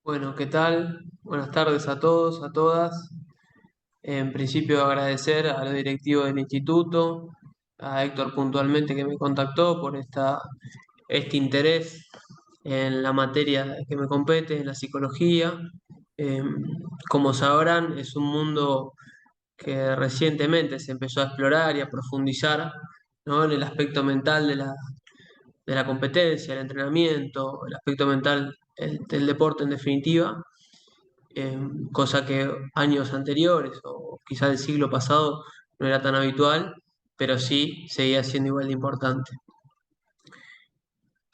Bueno, ¿qué tal? Buenas tardes a todos, a todas. En principio agradecer a los directivos del instituto, a Héctor puntualmente que me contactó por este interés en la materia que me compete, en la psicología. Eh, Como sabrán, es un mundo que recientemente se empezó a explorar y a profundizar, ¿no? En el aspecto mental de la competencia, el entrenamiento, el aspecto mental del deporte en definitiva, cosa que años anteriores o quizás el siglo pasado no era tan habitual, pero sí seguía siendo igual de importante.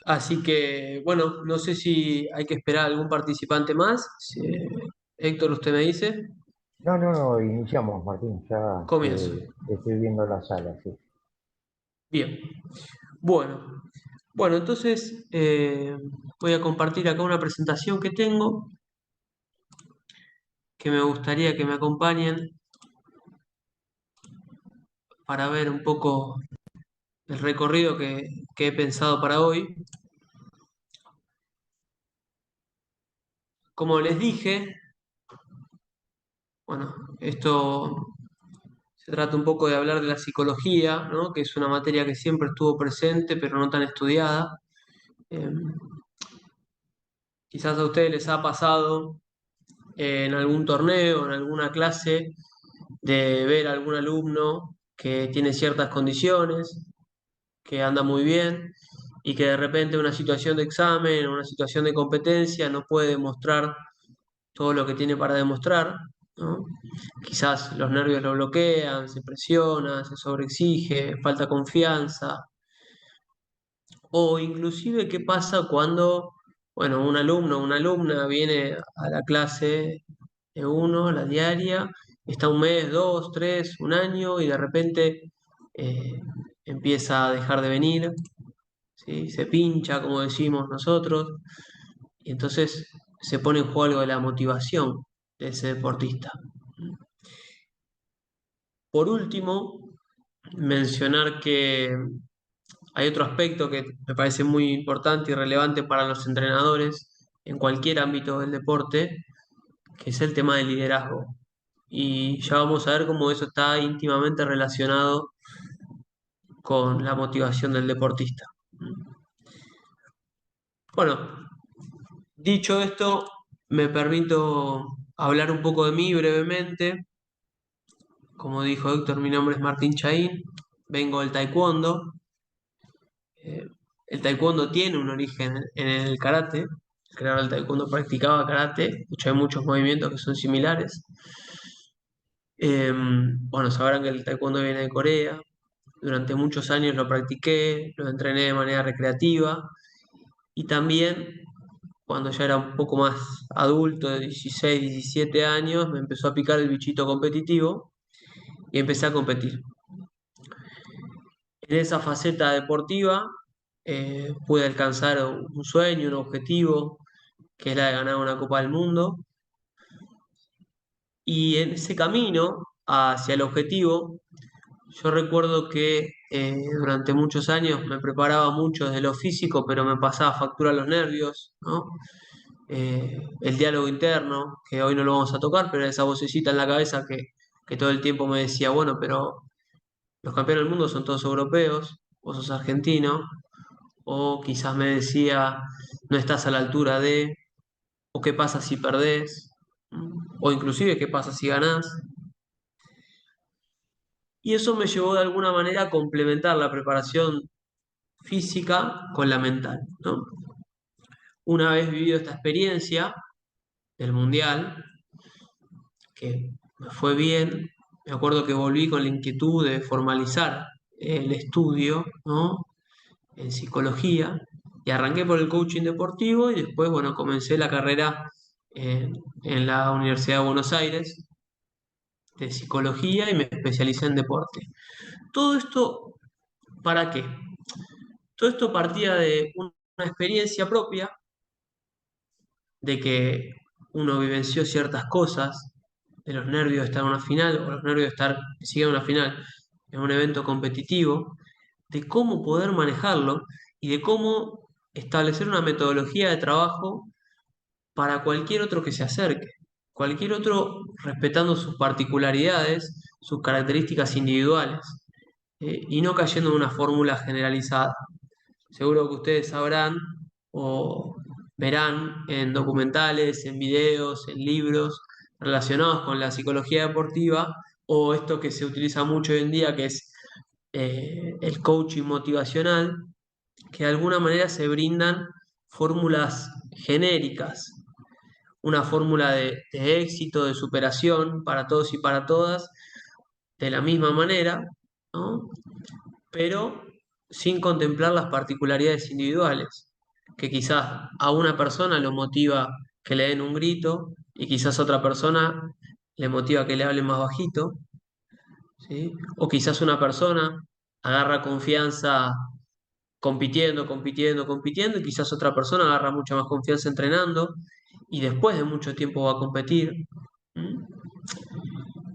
Así que, bueno, no sé si hay que esperar algún participante más. Héctor, usted me dice, No, no, no, iniciamos, Martín, ya comienzo. estoy viendo la sala, sí. Bien, bueno, bueno, entonces voy a compartir acá una presentación que tengo, que me gustaría que me acompañen para ver un poco el recorrido que he pensado para hoy. Como les dije, bueno, esto se trata un poco de hablar de la psicología, ¿no? Que es una materia que siempre estuvo presente, pero no tan estudiada. Eh, Quizás a ustedes les ha pasado en algún torneo, en alguna clase, de ver a algún alumno que tiene ciertas condiciones, que anda muy bien, y que de repente en una situación de examen, en una situación de competencia, no puede demostrar todo lo que tiene para demostrar, ¿no? Quizás los nervios lo bloquean, se presiona, se sobreexige, falta confianza, o inclusive qué pasa cuando, bueno, un alumno o una alumna viene a la clase de uno, la diaria, está un mes, dos, tres, un año y de repente eh, empieza a dejar de venir, ¿sí? Se pincha, como decimos nosotros, y entonces se pone en juego algo de la motivación de ese deportista. Por último, mencionar que hay otro aspecto que me parece muy importante y relevante para los entrenadores en cualquier ámbito del deporte, que es el tema del liderazgo. Y ya vamos a ver cómo eso está íntimamente relacionado con la motivación del deportista. Bueno, dicho esto, me permito hablar un poco de mí brevemente. Como dijo Héctor, mi nombre es Martín Chaín, vengo del taekwondo. Eh, el taekwondo tiene un origen en el karate. El creador del taekwondo practicaba karate. De hecho, hay muchos movimientos que son similares. Bueno, sabrán que el taekwondo viene de Corea. Durante muchos años lo practiqué, lo entrené de manera recreativa y también cuando ya era un poco más adulto, de 16, 17 años, me empezó a picar el bichito competitivo y empecé a competir. En esa faceta deportiva pude alcanzar un sueño, un objetivo, que es la de ganar una Copa del Mundo. Y en ese camino hacia el objetivo, yo recuerdo que durante muchos años me preparaba mucho desde lo físico, pero me pasaba factura a los nervios, ¿no? El diálogo interno, que hoy no lo vamos a tocar, pero era esa vocecita en la cabeza que todo el tiempo me decía, bueno, pero los campeones del mundo son todos europeos, vos sos argentino, o quizás me decía, no estás a la altura de, o qué pasa si perdés, o inclusive qué pasa si ganás. Y eso me llevó de alguna manera a complementar la preparación física con la mental, ¿no? Una vez vivido esta experiencia del Mundial, que me fue bien, me acuerdo que volví con la inquietud de formalizar el estudio, ¿no? En psicología, y arranqué por el coaching deportivo y después, bueno, comencé la carrera en la Universidad de Buenos Aires de psicología y me especialicé en deporte. Todo esto, ¿para qué? Todo esto partía de una experiencia propia, de que uno vivenció ciertas cosas, de los nervios de estar en una final o los nervios de estar sigue en una final, en un evento competitivo, de cómo poder manejarlo y de cómo establecer una metodología de trabajo para cualquier otro que se acerque. Cualquier otro respetando sus particularidades, sus características individuales, y no cayendo en una fórmula generalizada. Seguro que ustedes sabrán o verán en documentales, en videos, en libros relacionados con la psicología deportiva o esto que se utiliza mucho hoy en día, que es el coaching motivacional, que de alguna manera se brindan fórmulas genéricas, una fórmula de éxito, de superación para todos y para todas, de la misma manera, ¿no? Pero sin contemplar las particularidades individuales, que quizás a una persona lo motiva que le den un grito y quizás a otra persona le motiva que le hablen más bajito, ¿sí? O quizás una persona agarra confianza compitiendo, compitiendo, compitiendo, y quizás otra persona agarra mucha más confianza entrenando y después de mucho tiempo va a competir. ¿Mm?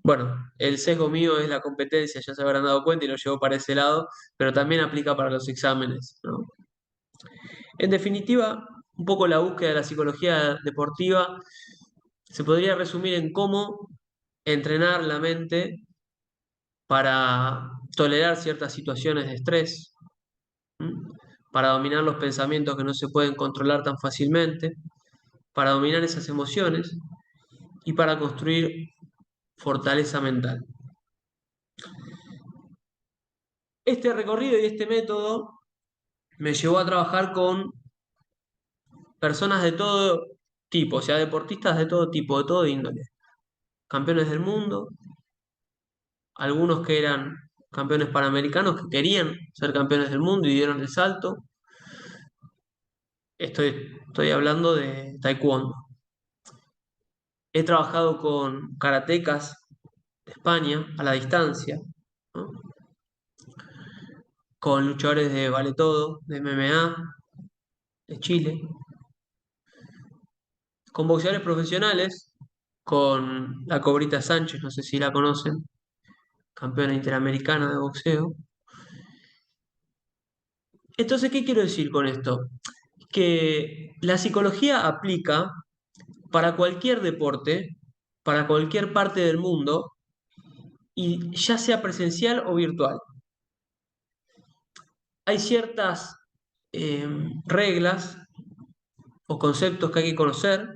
Bueno, el sesgo mío es la competencia, ya se habrán dado cuenta y lo llevo para ese lado, pero también aplica para los exámenes, ¿no? En definitiva, un poco la búsqueda de la psicología deportiva se podría resumir en cómo entrenar la mente para tolerar ciertas situaciones de estrés, ¿m? Para dominar los pensamientos que no se pueden controlar tan fácilmente, para dominar esas emociones y para construir fortaleza mental. Este recorrido y este método me llevó a trabajar con personas de todo tipo, o sea, deportistas de todo tipo, de todo índole, campeones del mundo, algunos que eran campeones panamericanos que querían ser campeones del mundo y dieron el salto. Estoy hablando de taekwondo. He trabajado con karatecas de España a la distancia, ¿no? Con luchadores de vale todo, de MMA, de Chile, con boxeadores profesionales, con la Cobrita Sánchez, no sé si la conocen, campeona interamericana de boxeo. Entonces, ¿qué quiero decir con esto? Que la psicología aplica para cualquier deporte, para cualquier parte del mundo, y ya sea presencial o virtual. Hay ciertas eh, reglas o conceptos que hay que conocer,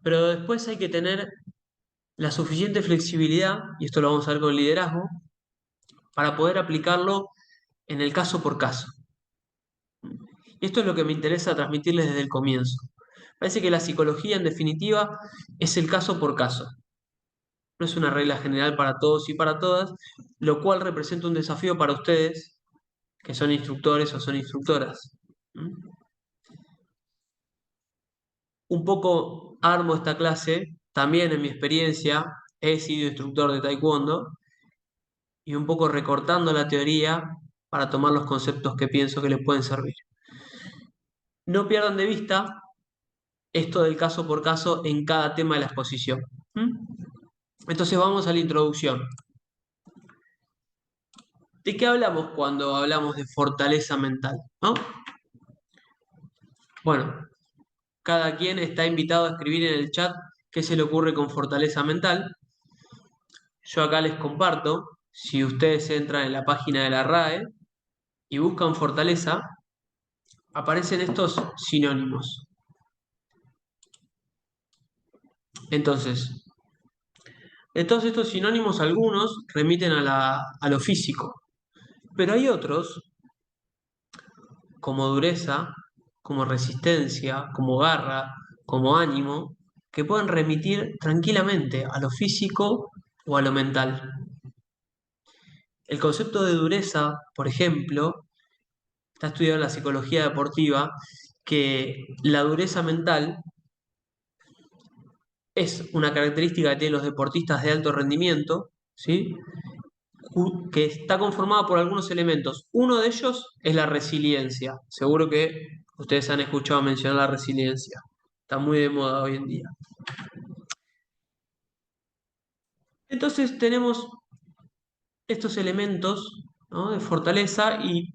pero después hay que tener la suficiente flexibilidad, y esto lo vamos a ver con el liderazgo, para poder aplicarlo en el caso por caso. Y esto es lo que me interesa transmitirles desde el comienzo. Parece que la psicología, en definitiva, es el caso por caso. No es una regla general para todos y para todas, lo cual representa un desafío para ustedes, que son instructores o son instructoras. ¿Mm? Un poco armo esta clase, también en mi experiencia, he sido instructor de taekwondo, y un poco recortando la teoría para tomar los conceptos que pienso que les pueden servir. No pierdan de vista esto del caso por caso en cada tema de la exposición. ¿Mm? Entonces vamos a la introducción. ¿De qué hablamos cuando hablamos de fortaleza mental? ¿No? Bueno, cada quien está invitado a escribir en el chat qué se le ocurre con fortaleza mental. Yo acá les comparto, si ustedes entran en la página de la RAE y buscan fortaleza, aparecen estos sinónimos. Entonces, de todos estos sinónimos, algunos remiten a lo físico, pero hay otros, como dureza, como resistencia, como garra, como ánimo, que pueden remitir tranquilamente a lo físico o a lo mental. El concepto de dureza, por ejemplo, está estudiado en la psicología deportiva, que la dureza mental es una característica que tienen los deportistas de alto rendimiento, ¿sí? Que está conformada por algunos elementos. Uno de ellos es la resiliencia. Seguro que ustedes han escuchado mencionar la resiliencia. Está muy de moda hoy en día. Entonces tenemos estos elementos, ¿no?, de fortaleza, y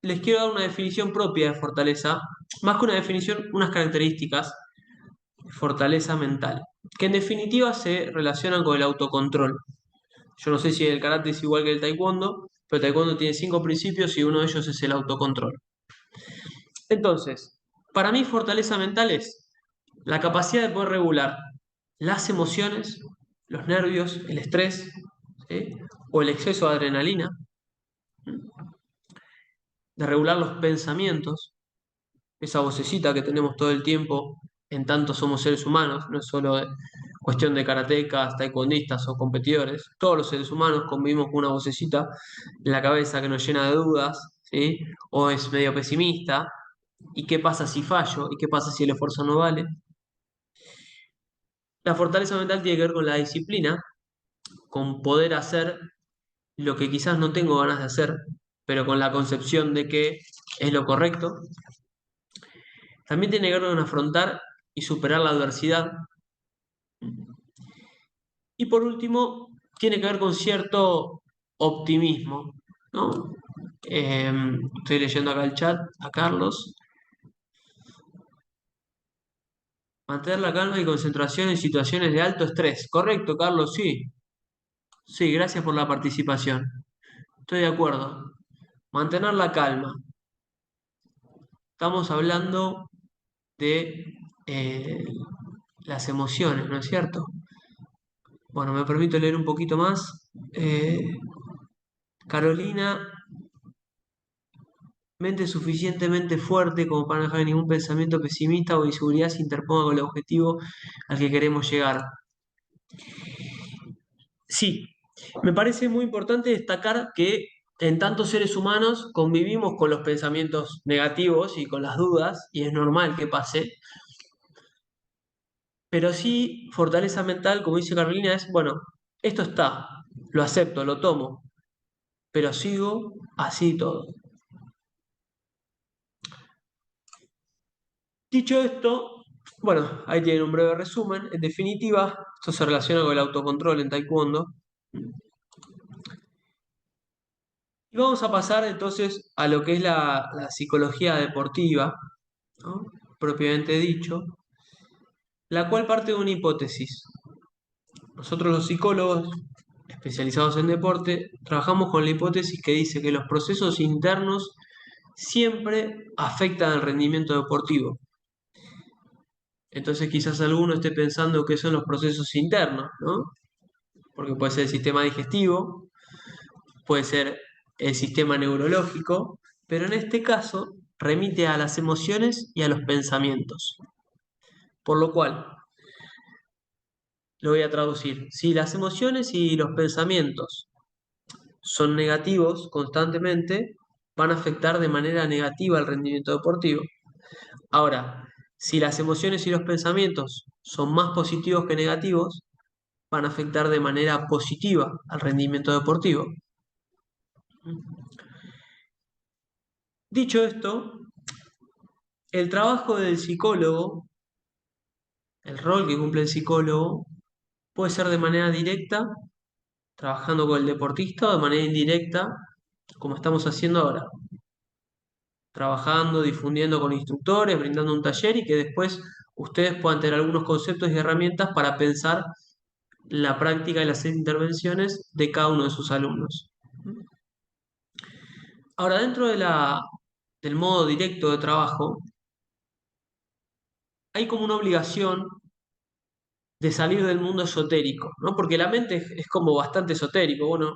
les quiero dar una definición propia de fortaleza, más que una definición, unas características fortaleza mental, que en definitiva se relacionan con el autocontrol. Yo no sé si el karate es igual que el taekwondo, pero el taekwondo tiene 5 principios y uno de ellos es el autocontrol. Entonces, para mí fortaleza mental es la capacidad de poder regular las emociones, los nervios, el estrés, ¿sí? O el exceso de adrenalina, de regular los pensamientos, esa vocecita que tenemos todo el tiempo, en tanto somos seres humanos, no es solo cuestión de karatecas, taekwondistas o competidores, todos los seres humanos convivimos con una vocecita en la cabeza que nos llena de dudas, ¿sí? O es medio pesimista, ¿y qué pasa si fallo? ¿Y qué pasa si el esfuerzo no vale? La fortaleza mental tiene que ver con la disciplina, con poder hacer lo que quizás no tengo ganas de hacer, pero con la concepción de que es lo correcto. También tiene que ver con afrontar y superar la adversidad. Y por último, tiene que ver con cierto optimismo, ¿no? Estoy leyendo acá el chat a Carlos. Mantener la calma y concentración en situaciones de alto estrés. Correcto, Carlos, sí. Sí, gracias por la participación. Estoy de acuerdo. Mantener la calma. Estamos hablando de las emociones, ¿no es cierto? Bueno, me permito leer un poquito más. Carolina, mente suficientemente fuerte como para no dejar ningún pensamiento pesimista o inseguridad se interponga con el objetivo al que queremos llegar. Sí, me parece muy importante destacar que en tantos seres humanos convivimos con los pensamientos negativos y con las dudas, y es normal que pase, pero sí fortaleza mental, como dice Carolina, es, bueno, esto está, lo acepto, lo tomo, pero sigo así todo. Dicho esto, bueno, ahí tienen un breve resumen. En definitiva, esto se relaciona con el autocontrol en Taekwondo. Y vamos a pasar entonces a lo que es la psicología deportiva, ¿no? Propiamente dicho, la cual parte de una hipótesis. Nosotros los psicólogos especializados en deporte trabajamos con la hipótesis que dice que los procesos internos siempre afectan al rendimiento deportivo. Entonces quizás alguno esté pensando qué son los procesos internos, ¿no? Porque puede ser el sistema digestivo, puede ser el sistema neurológico, pero en este caso remite a las emociones y a los pensamientos. Por lo cual, lo voy a traducir. Si las emociones y los pensamientos son negativos constantemente, van a afectar de manera negativa el rendimiento deportivo. Ahora, si las emociones y los pensamientos son más positivos que negativos, van a afectar de manera positiva al rendimiento deportivo. Dicho esto, el trabajo del psicólogo, el rol que cumple el psicólogo, puede ser de manera directa, trabajando con el deportista, o de manera indirecta, como estamos haciendo ahora, trabajando, difundiendo con instructores, brindando un taller y que después ustedes puedan tener algunos conceptos y herramientas para pensar la práctica y las intervenciones de cada uno de sus alumnos. Ahora, dentro del modo directo de trabajo, hay como una obligación de salir del mundo esotérico, ¿no? Porque la mente es como bastante esotérico. Bueno,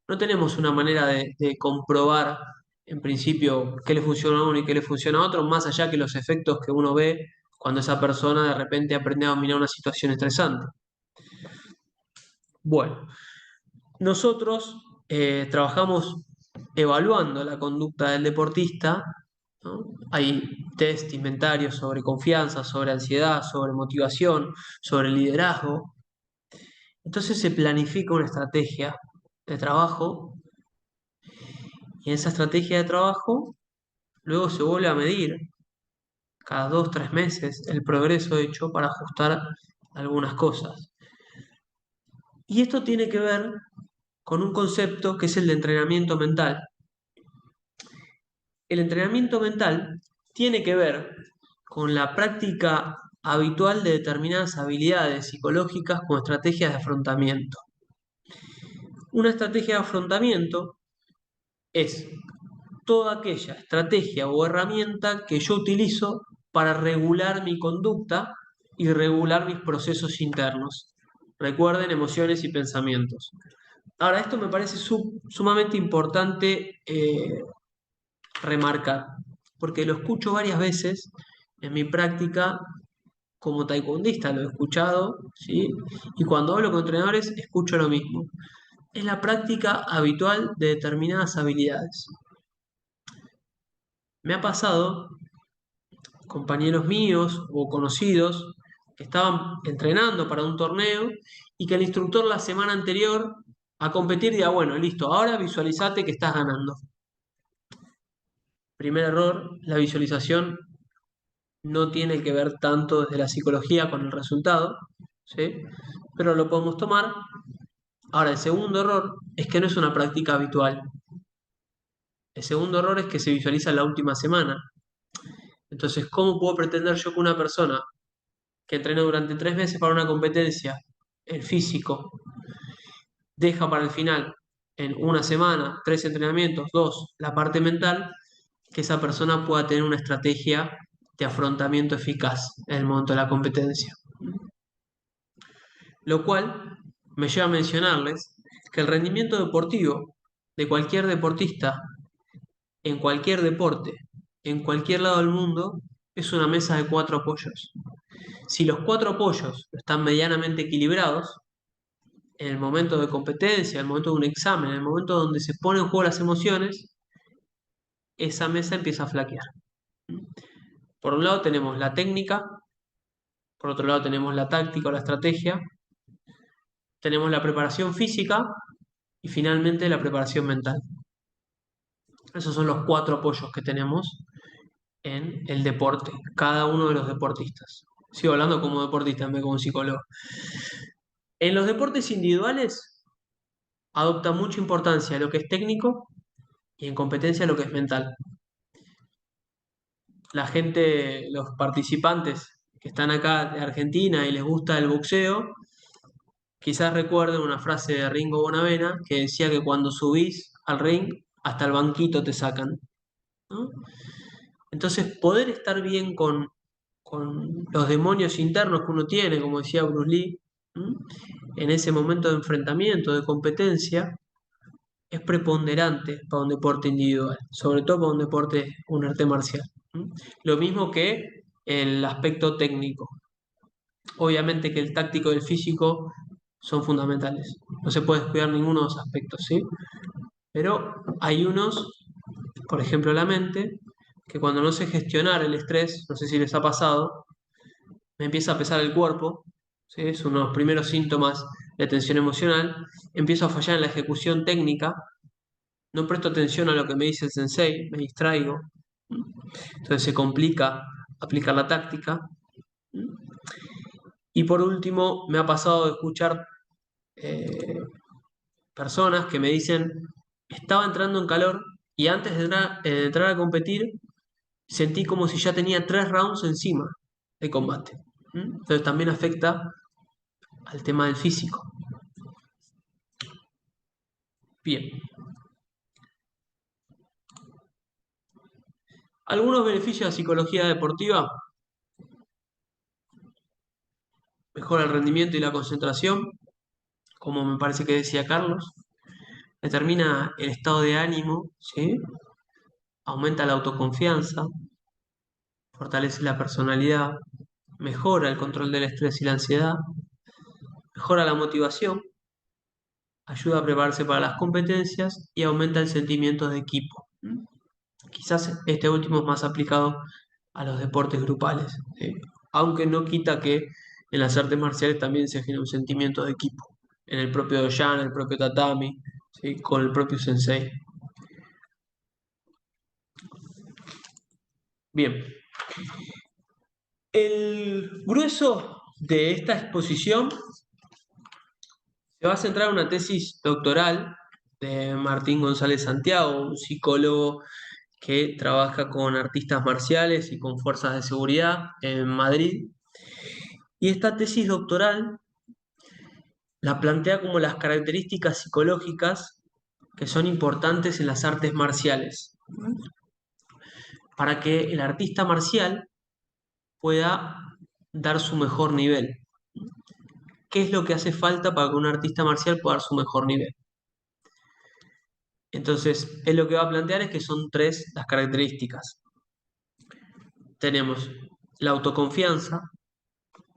no tenemos una manera de comprobar en principio qué le funciona a uno y qué le funciona a otro, más allá que los efectos que uno ve cuando esa persona de repente aprende a dominar una situación estresante. Bueno, nosotros trabajamos evaluando la conducta del deportista, ¿no? Hay test, inventarios sobre confianza, sobre ansiedad, sobre motivación, sobre liderazgo. Entonces se planifica una estrategia de trabajo y en esa estrategia de trabajo luego se vuelve a medir cada 2, 3 meses el progreso hecho para ajustar algunas cosas. Y esto tiene que ver con un concepto que es el de entrenamiento mental. El entrenamiento mental tiene que ver con la práctica habitual de determinadas habilidades psicológicas como estrategias de afrontamiento. Una estrategia de afrontamiento es toda aquella estrategia o herramienta que yo utilizo para regular mi conducta y regular mis procesos internos. Recuerden, emociones y pensamientos. Ahora, esto me parece sumamente importante remarcar, porque lo escucho varias veces en mi práctica como taekwondista, lo he escuchado, ¿sí? Y cuando hablo con entrenadores, escucho lo mismo. Es la práctica habitual de determinadas habilidades. Me ha pasado, compañeros míos o conocidos, que estaban entrenando para un torneo y que el instructor la semana anterior a competir diga, bueno, listo, ahora visualizate que estás ganando. Primer error, la visualización no tiene que ver tanto desde la psicología con el resultado, ¿sí? Pero lo podemos tomar. Ahora, el segundo error es que no es una práctica habitual. El segundo error es que se visualiza la última semana. Entonces, ¿cómo puedo pretender yo que una persona que entrenó durante 3 meses para una competencia, el físico, deja para el final, en una semana, 3 entrenamientos, 2, la parte mental, que esa persona pueda tener una estrategia de afrontamiento eficaz en el momento de la competencia? Lo cual me lleva a mencionarles que el rendimiento deportivo de cualquier deportista, en cualquier deporte, en cualquier lado del mundo, es una mesa de 4 apoyos. Si los 4 apoyos están medianamente equilibrados, en el momento de competencia, en el momento de un examen, en el momento donde se ponen en juego las emociones, esa mesa empieza a flaquear. Por un lado tenemos la técnica, por otro lado tenemos la táctica o la estrategia, tenemos la preparación física y finalmente la preparación mental. Esos son los 4 apoyos que tenemos en el deporte, cada uno de los deportistas. Sigo hablando como deportista, no como psicólogo. En los deportes individuales adopta mucha importancia lo que es técnico y en competencia lo que es mental. La gente, los participantes que están acá de Argentina y les gusta el boxeo, quizás recuerden una frase de Ringo Bonavena que decía que cuando subís al ring, hasta el banquito te sacan, ¿no? Entonces, poder estar bien con los demonios internos que uno tiene, como decía Bruce Lee, ¿m? En ese momento de enfrentamiento, de competencia, es preponderante para un deporte individual, sobre todo para un deporte, un arte marcial. ¿M? Lo mismo que el aspecto técnico. Obviamente que el táctico y el físico son fundamentales. No se puede descuidar ninguno de esos aspectos, ¿sí? Pero hay unos, por ejemplo la mente, que cuando no sé gestionar el estrés, no sé si les ha pasado, me empieza a pesar el cuerpo, ¿sí? Es uno de los primeros síntomas de tensión emocional, empiezo a fallar en la ejecución técnica, no presto atención a lo que me dice el sensei, me distraigo, entonces se complica aplicar la táctica. Y por último, me ha pasado de escuchar eh, personas que me dicen, estaba entrando en calor y antes de entrar a competir, sentí como si ya tenía 3 rounds encima de combate. Entonces también afecta al tema del físico. Bien. Algunos beneficios de la psicología deportiva: mejora el rendimiento y la concentración, como me parece que decía Carlos, determina el estado de ánimo, ¿sí? Aumenta la autoconfianza, fortalece la personalidad, mejora el control del estrés y la ansiedad, mejora la motivación, ayuda a prepararse para las competencias y aumenta el sentimiento de equipo. Quizás este último es más aplicado a los deportes grupales, ¿sí? Aunque no quita que en las artes marciales también se genera un sentimiento de equipo, en el propio Doyan, en el propio tatami, ¿sí? Con el propio sensei. Bien, el grueso de esta exposición se va a centrar en una tesis doctoral de Martín González Santiago, un psicólogo que trabaja con artistas marciales y con fuerzas de seguridad en Madrid. Y esta tesis doctoral la plantea como las características psicológicas que son importantes en las artes marciales, para que el artista marcial pueda dar su mejor nivel. ¿Qué es lo que hace falta para que un artista marcial pueda dar su mejor nivel? Entonces, él lo que va a plantear es que son tres las características. Tenemos la autoconfianza.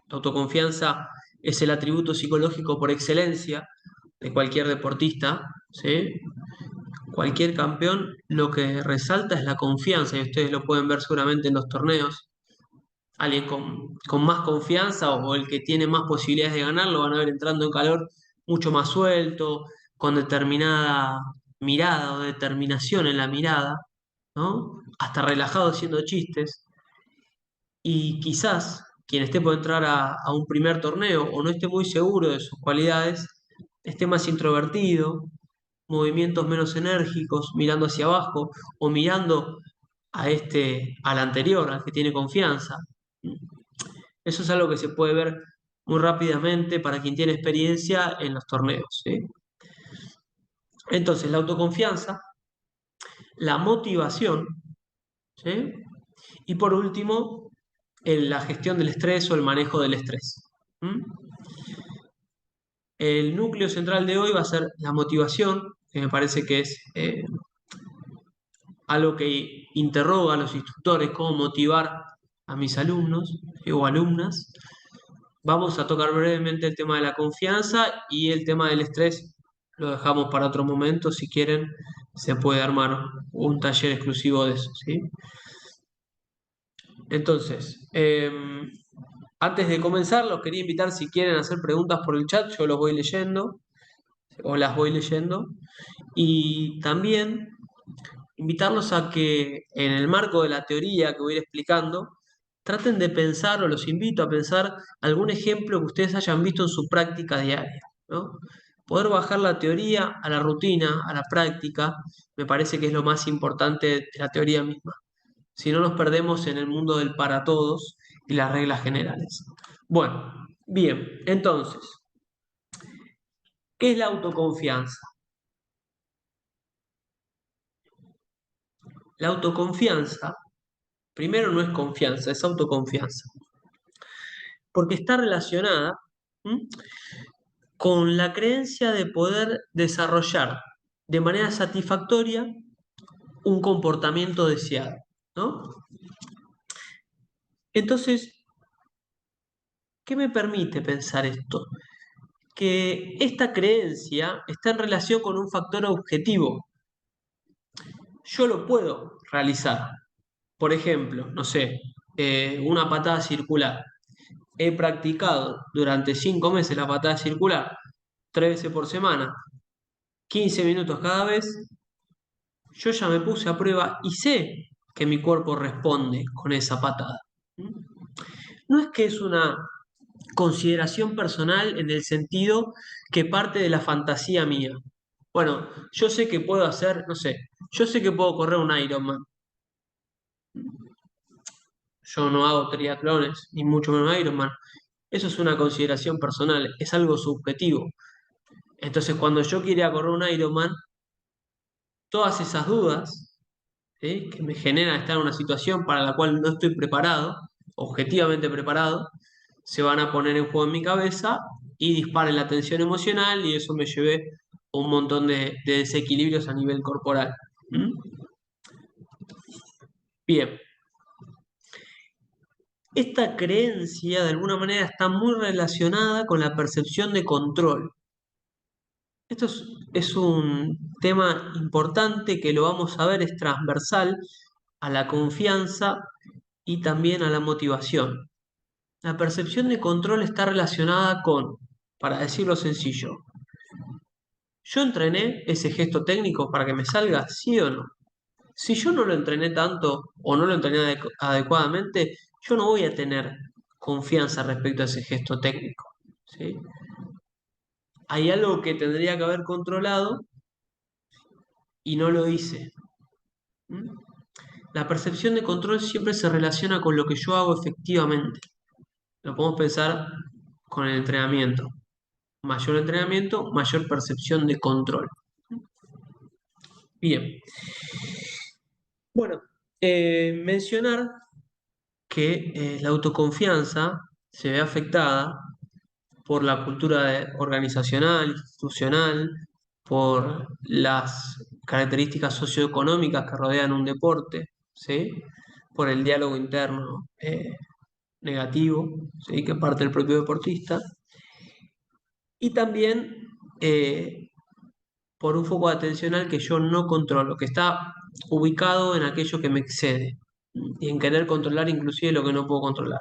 La autoconfianza es el atributo psicológico por excelencia de cualquier deportista, ¿sí? Cualquier campeón lo que resalta es la confianza, y ustedes lo pueden ver seguramente en los torneos. Alguien con más confianza o el que tiene más posibilidades de ganar lo van a ver entrando en calor mucho más suelto, con determinada mirada o determinación en la mirada, ¿no? Hasta relajado haciendo chistes. Y quizás quien esté por entrar a un primer torneo o no esté muy seguro de sus cualidades, esté más introvertido, movimientos menos enérgicos, mirando hacia abajo o mirando al anterior, al que tiene confianza. Eso es algo que se puede ver muy rápidamente para quien tiene experiencia en los torneos, ¿sí? Entonces, la autoconfianza, la motivación, ¿sí? Y por último, la gestión del estrés o el manejo del estrés. ¿Mm? El núcleo central de hoy va a ser la motivación, que me parece que es algo que interroga a los instructores, cómo motivar a mis alumnos o alumnas. Vamos a tocar brevemente el tema de la confianza y el tema del estrés lo dejamos para otro momento. Si quieren, se puede armar un taller exclusivo de eso, ¿sí? Entonces, antes de comenzar, los quería invitar si quieren hacer preguntas por el chat, yo los voy leyendo o las voy leyendo. Y también invitarlos a que en el marco de la teoría que voy a ir explicando, traten de pensar, o los invito a pensar, algún ejemplo que ustedes hayan visto en su práctica diaria, ¿no? Poder bajar la teoría a la rutina, a la práctica, me parece que es lo más importante de la teoría misma. Si no nos perdemos en el mundo del para todos y las reglas generales. Bueno, bien, entonces, ¿qué es la autoconfianza? La autoconfianza, primero no es confianza, es autoconfianza, porque está relacionada, ¿m?, con la creencia de poder desarrollar de manera satisfactoria un comportamiento deseado, ¿no? Entonces, ¿qué me permite pensar esto? Que esta creencia está en relación con un factor objetivo. Yo lo puedo realizar. Por ejemplo, no sé, una patada circular. He practicado durante 5 meses la patada circular, 3 veces por semana, 15 minutos cada vez. Yo ya me puse a prueba y sé que mi cuerpo responde con esa patada. No es que es una consideración personal en el sentido que parte de la fantasía mía. Bueno, yo sé que puedo hacer, no sé, yo sé que puedo correr un Ironman. Yo no hago triatlones, ni mucho menos Ironman. Eso es una consideración personal, es algo subjetivo. Entonces, cuando yo quería correr un Ironman, todas esas dudas, ¿sí?, que me generan estar en una situación para la cual no estoy preparado, objetivamente preparado, se van a poner en juego en mi cabeza y disparen la tensión emocional y eso me lleve a un montón de desequilibrios a nivel corporal. ¿Mm? Bien, esta creencia de alguna manera está muy relacionada con la percepción de control. Esto es un tema importante que lo vamos a ver, es transversal a la confianza y también a la motivación. La percepción de control está relacionada con, para decirlo sencillo, ¿yo entrené ese gesto técnico para que me salga, sí o no? Si yo no lo entrené tanto o no lo entrené adecuadamente, yo no voy a tener confianza respecto a ese gesto técnico, ¿sí? Hay algo que tendría que haber controlado y no lo hice. ¿Mm? La percepción de control siempre se relaciona con lo que yo hago efectivamente. Lo podemos pensar con el entrenamiento. Mayor entrenamiento, mayor percepción de control. Bien. Bueno, mencionar que la autoconfianza se ve afectada por la cultura organizacional, institucional, por las características socioeconómicas que rodean un deporte, ¿sí? Por el diálogo interno negativo, ¿sí? Que parte del propio deportista, y también por un foco atencional que yo no controlo, que está ubicado en aquello que me excede y en querer controlar inclusive lo que no puedo controlar.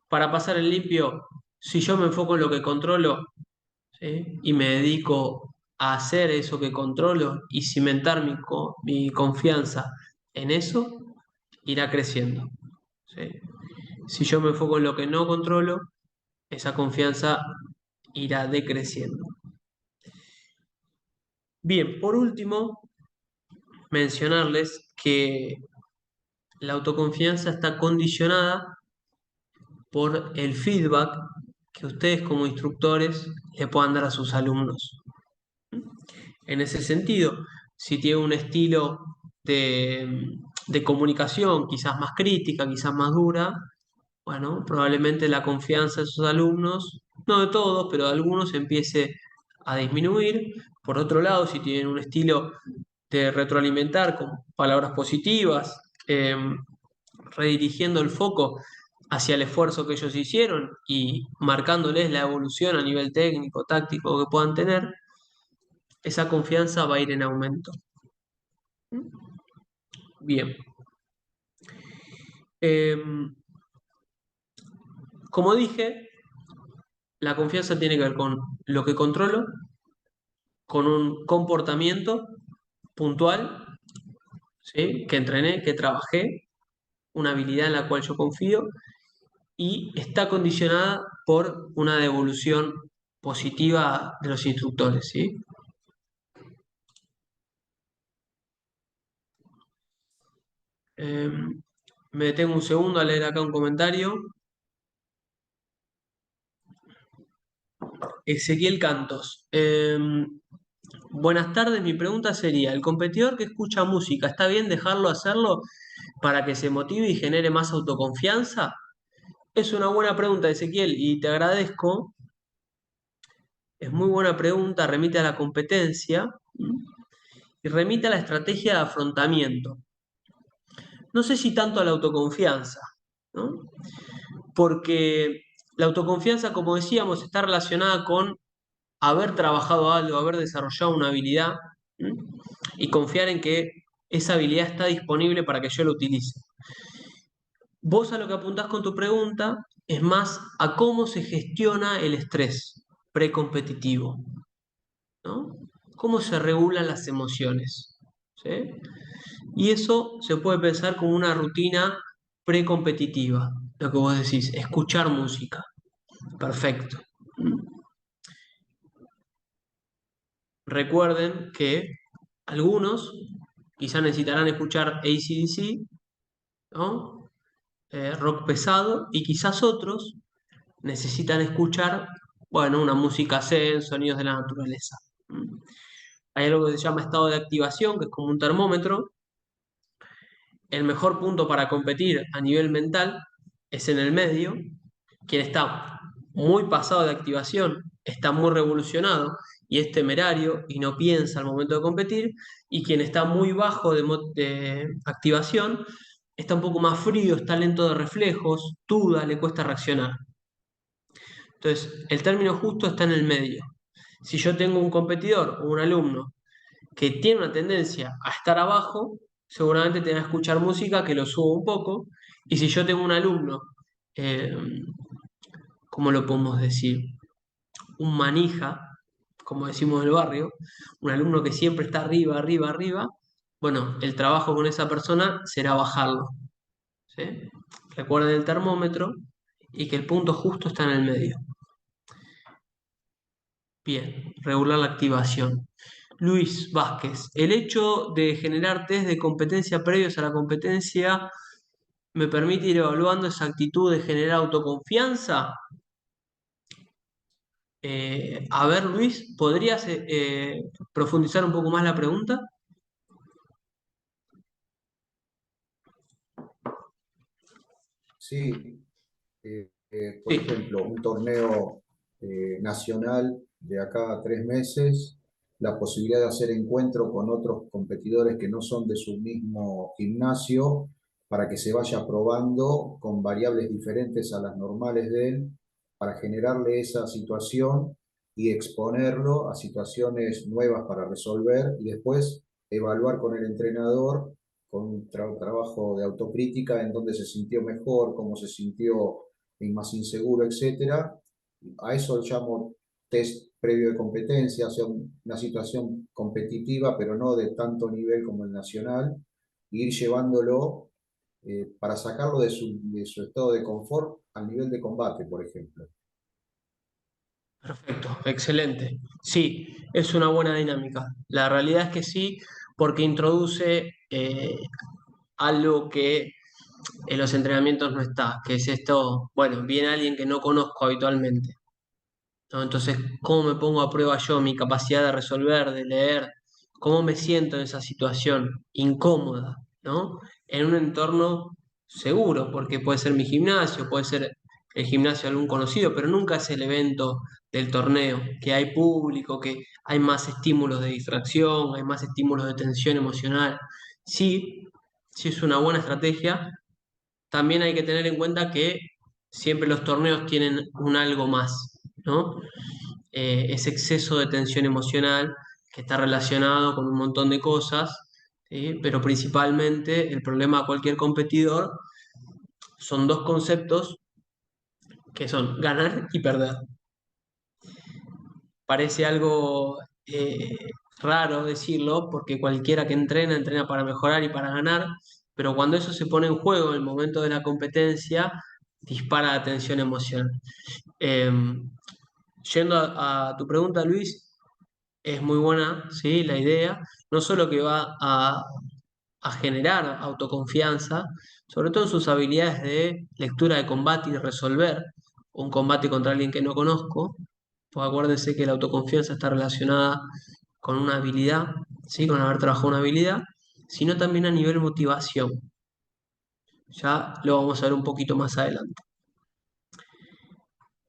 Para pasar en limpio, si yo me enfoco en lo que controlo, ¿sí? Y me dedico a hacer eso que controlo y cimentar mi confianza en eso, irá creciendo, ¿sí? Si yo me enfoco en lo que no controlo, esa confianza irá decreciendo. Bien, por último, mencionarles que la autoconfianza está condicionada por el feedback que ustedes como instructores le puedan dar a sus alumnos. En ese sentido, si tiene un estilo de comunicación quizás más crítica, quizás más dura, bueno, probablemente la confianza de sus alumnos, no de todos, pero de algunos, empiece a disminuir. Por otro lado, si tienen un estilo de retroalimentar con palabras positivas, redirigiendo el foco hacia el esfuerzo que ellos hicieron y marcándoles la evolución a nivel técnico, táctico que puedan tener, esa confianza va a ir en aumento. Bien. Como dije, la confianza tiene que ver con lo que controlo, con un comportamiento puntual, ¿sí? Que entrené, que trabajé, una habilidad en la cual yo confío y está condicionada por una devolución positiva de los instructores, ¿sí? Me detengo un segundo a leer acá un comentario. Ezequiel Cantos. Buenas tardes, mi pregunta sería, ¿el competidor que escucha música, está bien dejarlo hacerlo para que se motive y genere más autoconfianza? Es una buena pregunta, Ezequiel, y te agradezco. Es muy buena pregunta, remite a la competencia y remite a la estrategia de afrontamiento. No sé si tanto a la autoconfianza, ¿no? Porque la autoconfianza, como decíamos, está relacionada con haber trabajado algo, haber desarrollado una habilidad, ¿m? Y confiar en que esa habilidad está disponible para que yo la utilice. Vos a lo que apuntás con tu pregunta es más a cómo se gestiona el estrés precompetitivo, ¿no? Cómo se regulan las emociones, ¿sí? Y eso se puede pensar como una rutina precompetitiva, lo que vos decís, escuchar música. Perfecto. Recuerden que algunos quizás necesitarán escuchar AC/DC, ¿no? Rock pesado, y quizás otros necesitan escuchar, bueno, una música zen, sonidos de la naturaleza. Hay algo que se llama estado de activación, que es como un termómetro. El mejor punto para competir a nivel mental es en el medio. Quien está muy pasado de activación está muy revolucionado y es temerario y no piensa al momento de competir. Y quien está muy bajo de activación está un poco más frío, está lento de reflejos, duda, le cuesta reaccionar. Entonces, el término justo está en el medio. Si yo tengo un competidor o un alumno que tiene una tendencia a estar abajo, seguramente te va a escuchar música que lo suba un poco. Y si yo tengo un alumno, eh, ¿cómo lo podemos decir? Un manija, como decimos en el barrio, un alumno que siempre está arriba, arriba, arriba, bueno, el trabajo con esa persona será bajarlo, ¿sí? Recuerden el termómetro y que el punto justo está en el medio. Bien, regular la activación. Luis Vázquez, el hecho de generar test de competencia previos a la competencia me permite ir evaluando esa actitud de generar autoconfianza. A ver, Luis, ¿podrías profundizar un poco más la pregunta? Sí, por Sí, ejemplo, un torneo nacional de acá a 3 meses, la posibilidad de hacer encuentro con otros competidores que no son de su mismo gimnasio para que se vaya probando con variables diferentes a las normales de él, para generarle esa situación y exponerlo a situaciones nuevas para resolver y después evaluar con el entrenador con un trabajo de autocrítica en dónde se sintió mejor, cómo se sintió más inseguro, etcétera. A eso llamo test previo de competencia, o sea, una situación competitiva, pero no de tanto nivel como el nacional, e ir llevándolo para sacarlo de su estado de confort al nivel de combate, por ejemplo. perfecto, excelente. Sí, es una buena dinámica. La realidad es que sí, porque introduce algo que en los entrenamientos no está, que es esto, bueno, viene alguien que no conozco habitualmente, ¿no? Entonces, ¿cómo me pongo a prueba yo mi capacidad de resolver, de leer? ¿Cómo me siento en esa situación incómoda, ¿no? En un entorno seguro, porque puede ser mi gimnasio, puede ser el gimnasio de algún conocido, pero nunca es el evento del torneo, que hay público, que hay más estímulos de distracción, hay más estímulos de tensión emocional. Sí, sí es una buena estrategia. También hay que tener en cuenta que siempre los torneos tienen un algo más, ¿no? Ese exceso de tensión emocional que está relacionado con un montón de cosas, ¿sí? Pero principalmente el problema de cualquier competidor son dos conceptos que son ganar y perder. Parece algo raro decirlo porque cualquiera que entrena, entrena para mejorar y para ganar, pero cuando eso se pone en juego en el momento de la competencia, dispara la tensión emocional. Eh, Yendo a tu pregunta, Luis, es muy buena, ¿sí? La idea, no solo que va a generar autoconfianza, sobre todo en sus habilidades de lectura de combate y de resolver un combate contra alguien que no conozco, pues acuérdense que la autoconfianza está relacionada con una habilidad, ¿sí? Con haber trabajado una habilidad, sino también a nivel motivación. Ya lo vamos a ver un poquito más adelante.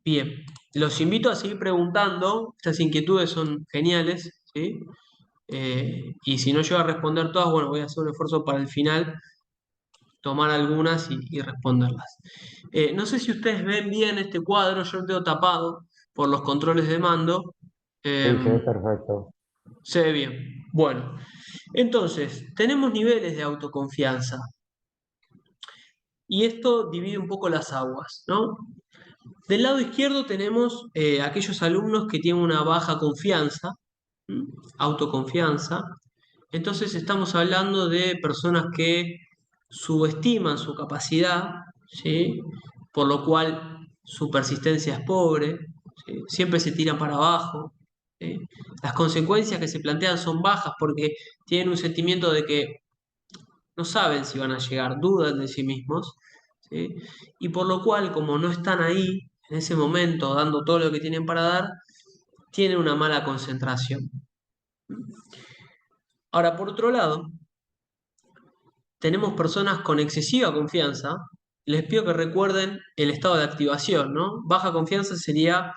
Bien, los invito a seguir preguntando, estas inquietudes son geniales, ¿sí? Y si no llego a responder todas, bueno, voy a hacer un esfuerzo para el final, tomar algunas y responderlas. No sé si ustedes ven bien este cuadro, yo lo tengo tapado por los controles de mando. Sí, se ve Eh, perfecto. Se ve bien. Bueno, entonces, tenemos niveles de autoconfianza y esto divide un poco las aguas, ¿no? Del lado izquierdo tenemos aquellos alumnos que tienen una baja confianza, ¿m? Autoconfianza. Entonces estamos hablando de personas que subestiman su capacidad, ¿sí? Por lo cual su persistencia es pobre, ¿sí? Siempre se tiran para abajo, ¿sí? Las consecuencias que se plantean son bajas porque tienen un sentimiento de que no saben si van a llegar, dudan de sí mismos, ¿sí? Y por lo cual, como no están ahí en ese momento dando todo lo que tienen para dar, tienen una mala concentración. Ahora, por otro lado, tenemos personas con excesiva confianza. Les pido que recuerden el estado de activación, ¿no? Baja confianza sería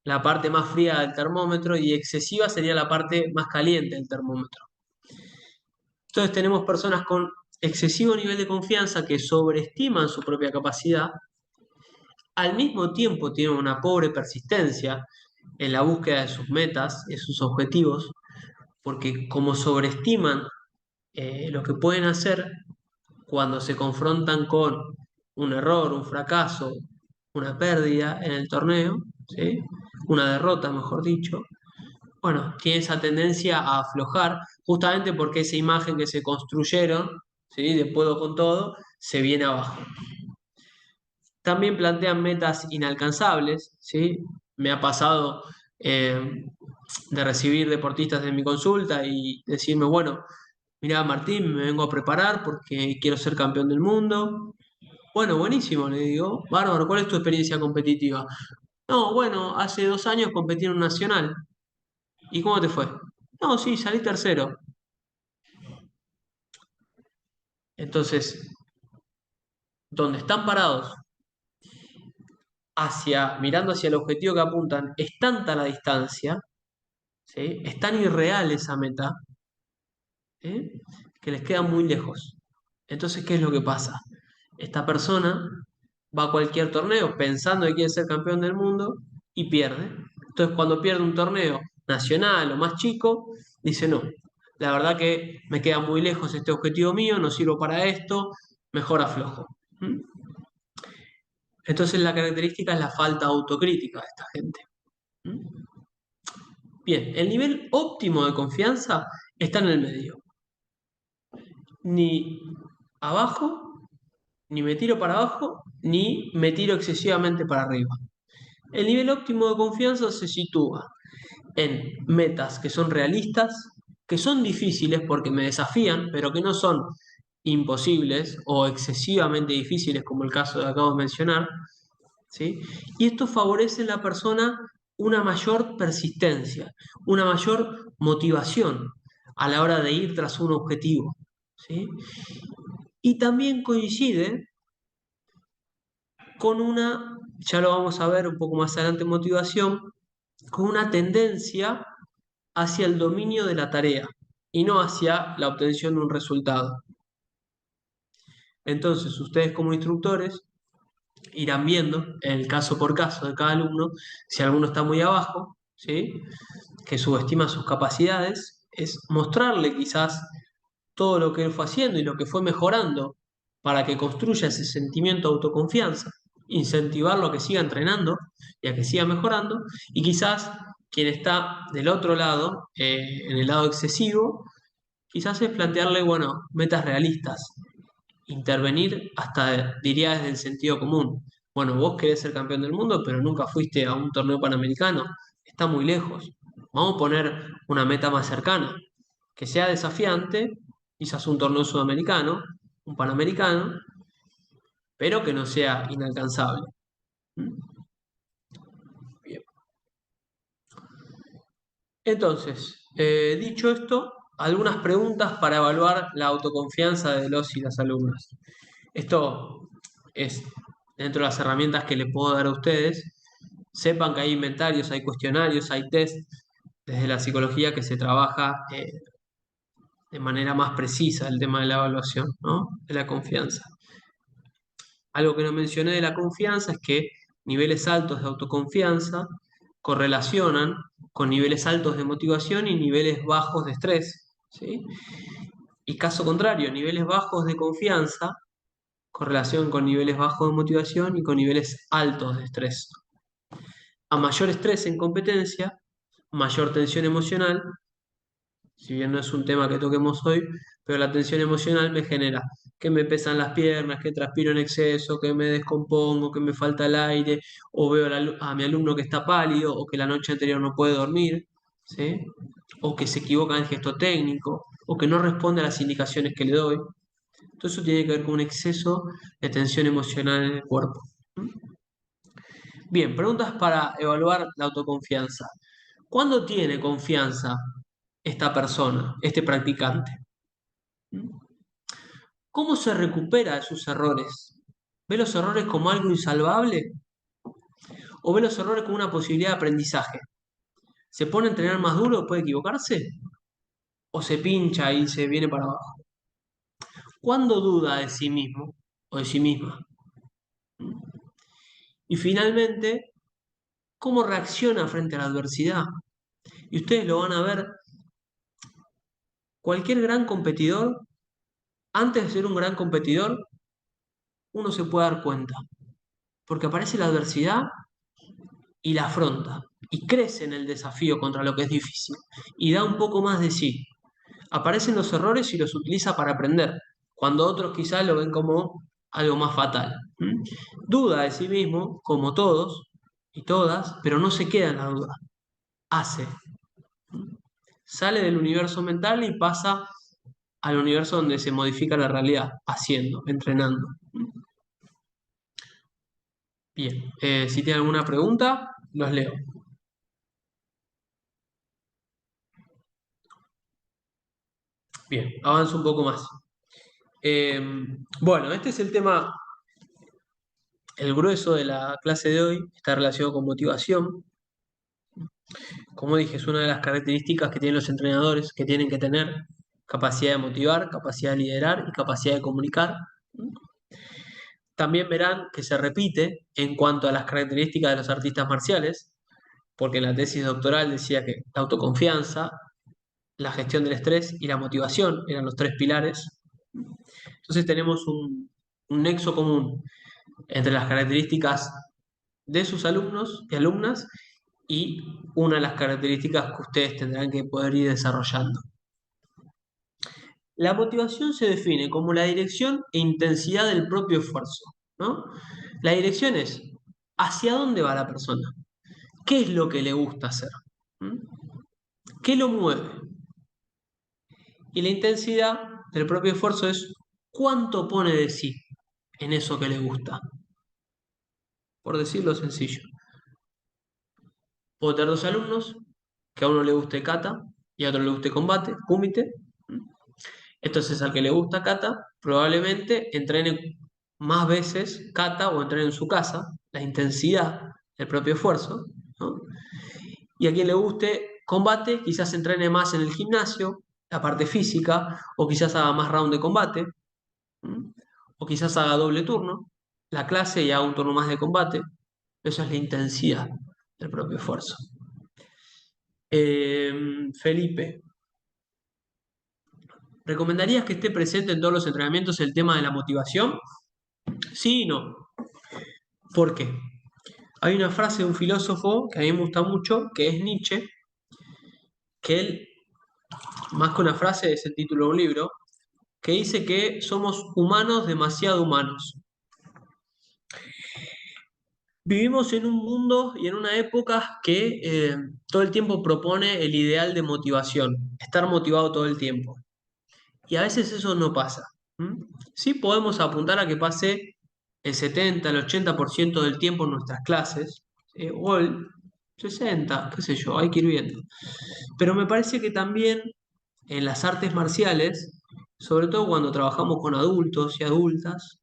la parte más fría del termómetro y excesiva sería la parte más caliente del termómetro. Entonces tenemos personas con excesivo nivel de confianza que sobreestiman su propia capacidad, al mismo tiempo tienen una pobre persistencia en la búsqueda de sus metas, de sus objetivos, porque como sobreestiman lo que pueden hacer, cuando se confrontan con un error, un fracaso, una pérdida en el torneo, ¿sí? Una derrota, mejor dicho, bueno, tiene esa tendencia a aflojar, justamente porque esa imagen que se construyeron, ¿sí? De puedo con todo, se viene abajo. También plantean metas inalcanzables, ¿sí? Me ha pasado de recibir deportistas en mi consulta y decirme, bueno, mira, Martín, me vengo a preparar porque quiero ser campeón del mundo. Bueno, buenísimo, le digo. Bárbaro, ¿cuál es tu experiencia competitiva? No, bueno, hace 2 años competí en un nacional. ¿Y cómo te fue? No, sí, salí tercero. Entonces, donde están parados, mirando hacia el objetivo que apuntan, es tanta la distancia, ¿sí? Es tan irreal esa meta, ¿sí? Que les queda muy lejos. Entonces, ¿qué es lo que pasa? Esta persona va a cualquier torneo pensando que quiere ser campeón del mundo y pierde. Entonces, cuando pierde un torneo nacional o más chico, dice, no, la verdad que me queda muy lejos este objetivo mío, no sirvo para esto, mejor aflojo. ¿Mm? Entonces, la característica es la falta de autocrítica de esta gente. ¿Mm? Bien, el nivel óptimo de confianza está en el medio. Ni abajo, ni me tiro para abajo, ni me tiro excesivamente para arriba. El nivel óptimo de confianza se sitúa en metas que son realistas, que son difíciles porque me desafían, pero que no son imposibles o excesivamente difíciles como el caso que acabo de mencionar, ¿sí? Y esto favorece en la persona una mayor persistencia, una mayor motivación a la hora de ir tras un objetivo, ¿sí? Y también coincide con una, ya lo vamos a ver un poco más adelante en motivación, con una tendencia hacia el dominio de la tarea y no hacia la obtención de un resultado. Entonces, ustedes como instructores irán viendo, en el caso por caso de cada alumno, si alguno está muy abajo, ¿sí? Que subestima sus capacidades, es mostrarle quizás todo lo que él fue haciendo y lo que fue mejorando para que construya ese sentimiento de autoconfianza, incentivarlo a que siga entrenando y a que siga mejorando, y quizás quien está del otro lado, en el lado excesivo, quizás es plantearle, bueno, metas realistas, intervenir hasta, diría, desde el sentido común. Bueno, vos querés ser campeón del mundo, pero nunca fuiste a un torneo panamericano, está muy lejos. Vamos a poner una meta más cercana, que sea desafiante, quizás un torneo sudamericano, un panamericano, pero que no sea inalcanzable. ¿Mm? Bien. Entonces, dicho esto, algunas preguntas para evaluar la autoconfianza de los y las alumnas. Esto es dentro de las herramientas que les puedo dar a ustedes. Sepan que hay inventarios, hay cuestionarios, hay test desde la psicología que se trabaja de manera más precisa el tema de la evaluación, ¿no? De la confianza. Algo que no mencioné de la confianza es que niveles altos de autoconfianza correlacionan con niveles altos de motivación y niveles bajos de estrés, ¿sí? Y caso contrario, niveles bajos de confianza, correlación con niveles bajos de motivación y con niveles altos de estrés. A mayor estrés en competencia, mayor tensión emocional, si bien no es un tema que toquemos hoy, pero la tensión emocional me genera que me pesan las piernas, que transpiro en exceso, que me descompongo, que me falta el aire, o veo a mi alumno que está pálido, o que la noche anterior no puede dormir, ¿sí? O que se equivoca en el gesto técnico, o que no responde a las indicaciones que le doy. Todo eso tiene que ver con un exceso de tensión emocional en el cuerpo. Bien, preguntas para evaluar la autoconfianza. ¿Cuándo tiene confianza esta persona, este practicante? ¿Cómo se recupera de sus errores? ¿Ve los errores como algo insalvable? ¿O ve los errores como una posibilidad de aprendizaje? ¿Se pone a entrenar más duro después de equivocarse? ¿O se pincha y se viene para abajo? ¿Cuándo duda de sí mismo o de sí misma? Y finalmente, ¿cómo reacciona frente a la adversidad? Y ustedes lo van a ver, cualquier gran competidor, antes de ser un gran competidor, uno se puede dar cuenta, porque aparece la adversidad y la afronta, y crece en el desafío contra lo que es difícil, y da un poco más de sí. Aparecen los errores y los utiliza para aprender, cuando otros quizás lo ven como algo más fatal. ¿Mm? Duda de sí mismo, como todos y todas, pero no se queda en la duda, hace. ¿Mm? Sale del universo mental y pasa al universo donde se modifica la realidad, haciendo, entrenando. Bien, si tienen alguna pregunta, los leo. Bien, avanzo un poco más. Bueno, este es el tema, el grueso de la clase de hoy, está relacionado con motivación. Como dije, es una de las características que tienen los entrenadores, que tienen que tener capacidad de motivar, capacidad de liderar y capacidad de comunicar. También verán que se repite en cuanto a las características de los artistas marciales, porque en la tesis doctoral decía que la autoconfianza, la gestión del estrés y la motivación eran los tres pilares. Entonces tenemos un nexo común entre las características de sus alumnos y alumnas y una de las características que ustedes tendrán que poder ir desarrollando. La motivación se define como la dirección e intensidad del propio esfuerzo, ¿no? La dirección es hacia dónde va la persona, qué es lo que le gusta hacer, ¿Mm? ¿Qué lo mueve? Y la intensidad del propio esfuerzo es cuánto pone de sí en eso que le gusta, por decirlo sencillo. Puedo tener dos alumnos, que a uno le guste kata y a otro le guste combate, kumite. Entonces, al que le gusta kata, probablemente entrene más veces kata o entrene en su casa, la intensidad del propio esfuerzo, ¿no? Y a quien le guste combate, quizás entrene más en el gimnasio, la parte física, o quizás haga más round de combate, ¿m? O quizás haga doble turno, la clase y haga un turno más de combate. Eso es la intensidad del propio esfuerzo. Felipe, ¿recomendarías que esté presente en todos los entrenamientos el tema de la motivación? Sí y no. ¿Por qué? Hay una frase de un filósofo que a mí me gusta mucho, que es Nietzsche, que él, más que una frase, es el título de un libro, que dice que somos humanos demasiado humanos. Vivimos en un mundo y en una época que todo el tiempo propone el ideal de motivación, estar motivado todo el tiempo. Y a veces eso no pasa. ¿Mm? Sí podemos apuntar a que pase el 70, el 80% del tiempo en nuestras clases, o el 60, qué sé yo, hay que ir viendo. Pero me parece que también en las artes marciales, sobre todo cuando trabajamos con adultos y adultas,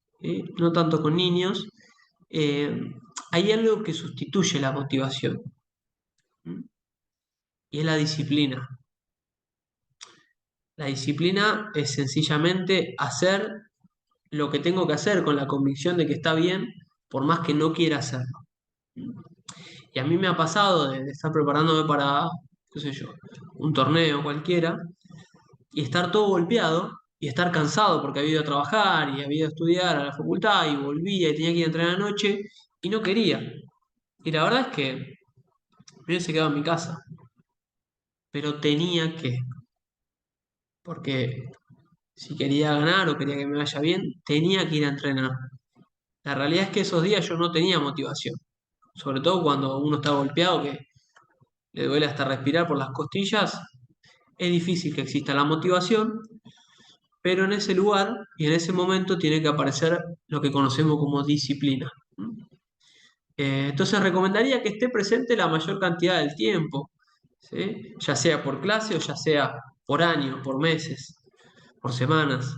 no tanto con niños, eh, hay algo que sustituye la motivación, ¿m? Y es la disciplina. La disciplina es sencillamente hacer lo que tengo que hacer con la convicción de que está bien, por más que no quiera hacerlo. Y a mí me ha pasado de estar preparándome para, qué sé yo, un torneo cualquiera, y estar todo golpeado, y estar cansado porque había ido a trabajar y había ido a estudiar a la facultad y volvía y tenía que ir a entrenar a la noche, y no quería. Y la verdad es que me hubiese quedado en mi casa, pero tenía que, porque si quería ganar o quería que me vaya bien, tenía que ir a entrenar. La realidad es que esos días yo no tenía motivación, sobre todo cuando uno está golpeado, que le duele hasta respirar por las costillas, es difícil que exista la motivación, pero en ese lugar y en ese momento tiene que aparecer lo que conocemos como disciplina. Entonces recomendaría que esté presente la mayor cantidad del tiempo, ¿sí? Ya sea por clase o ya sea por año, por meses, por semanas,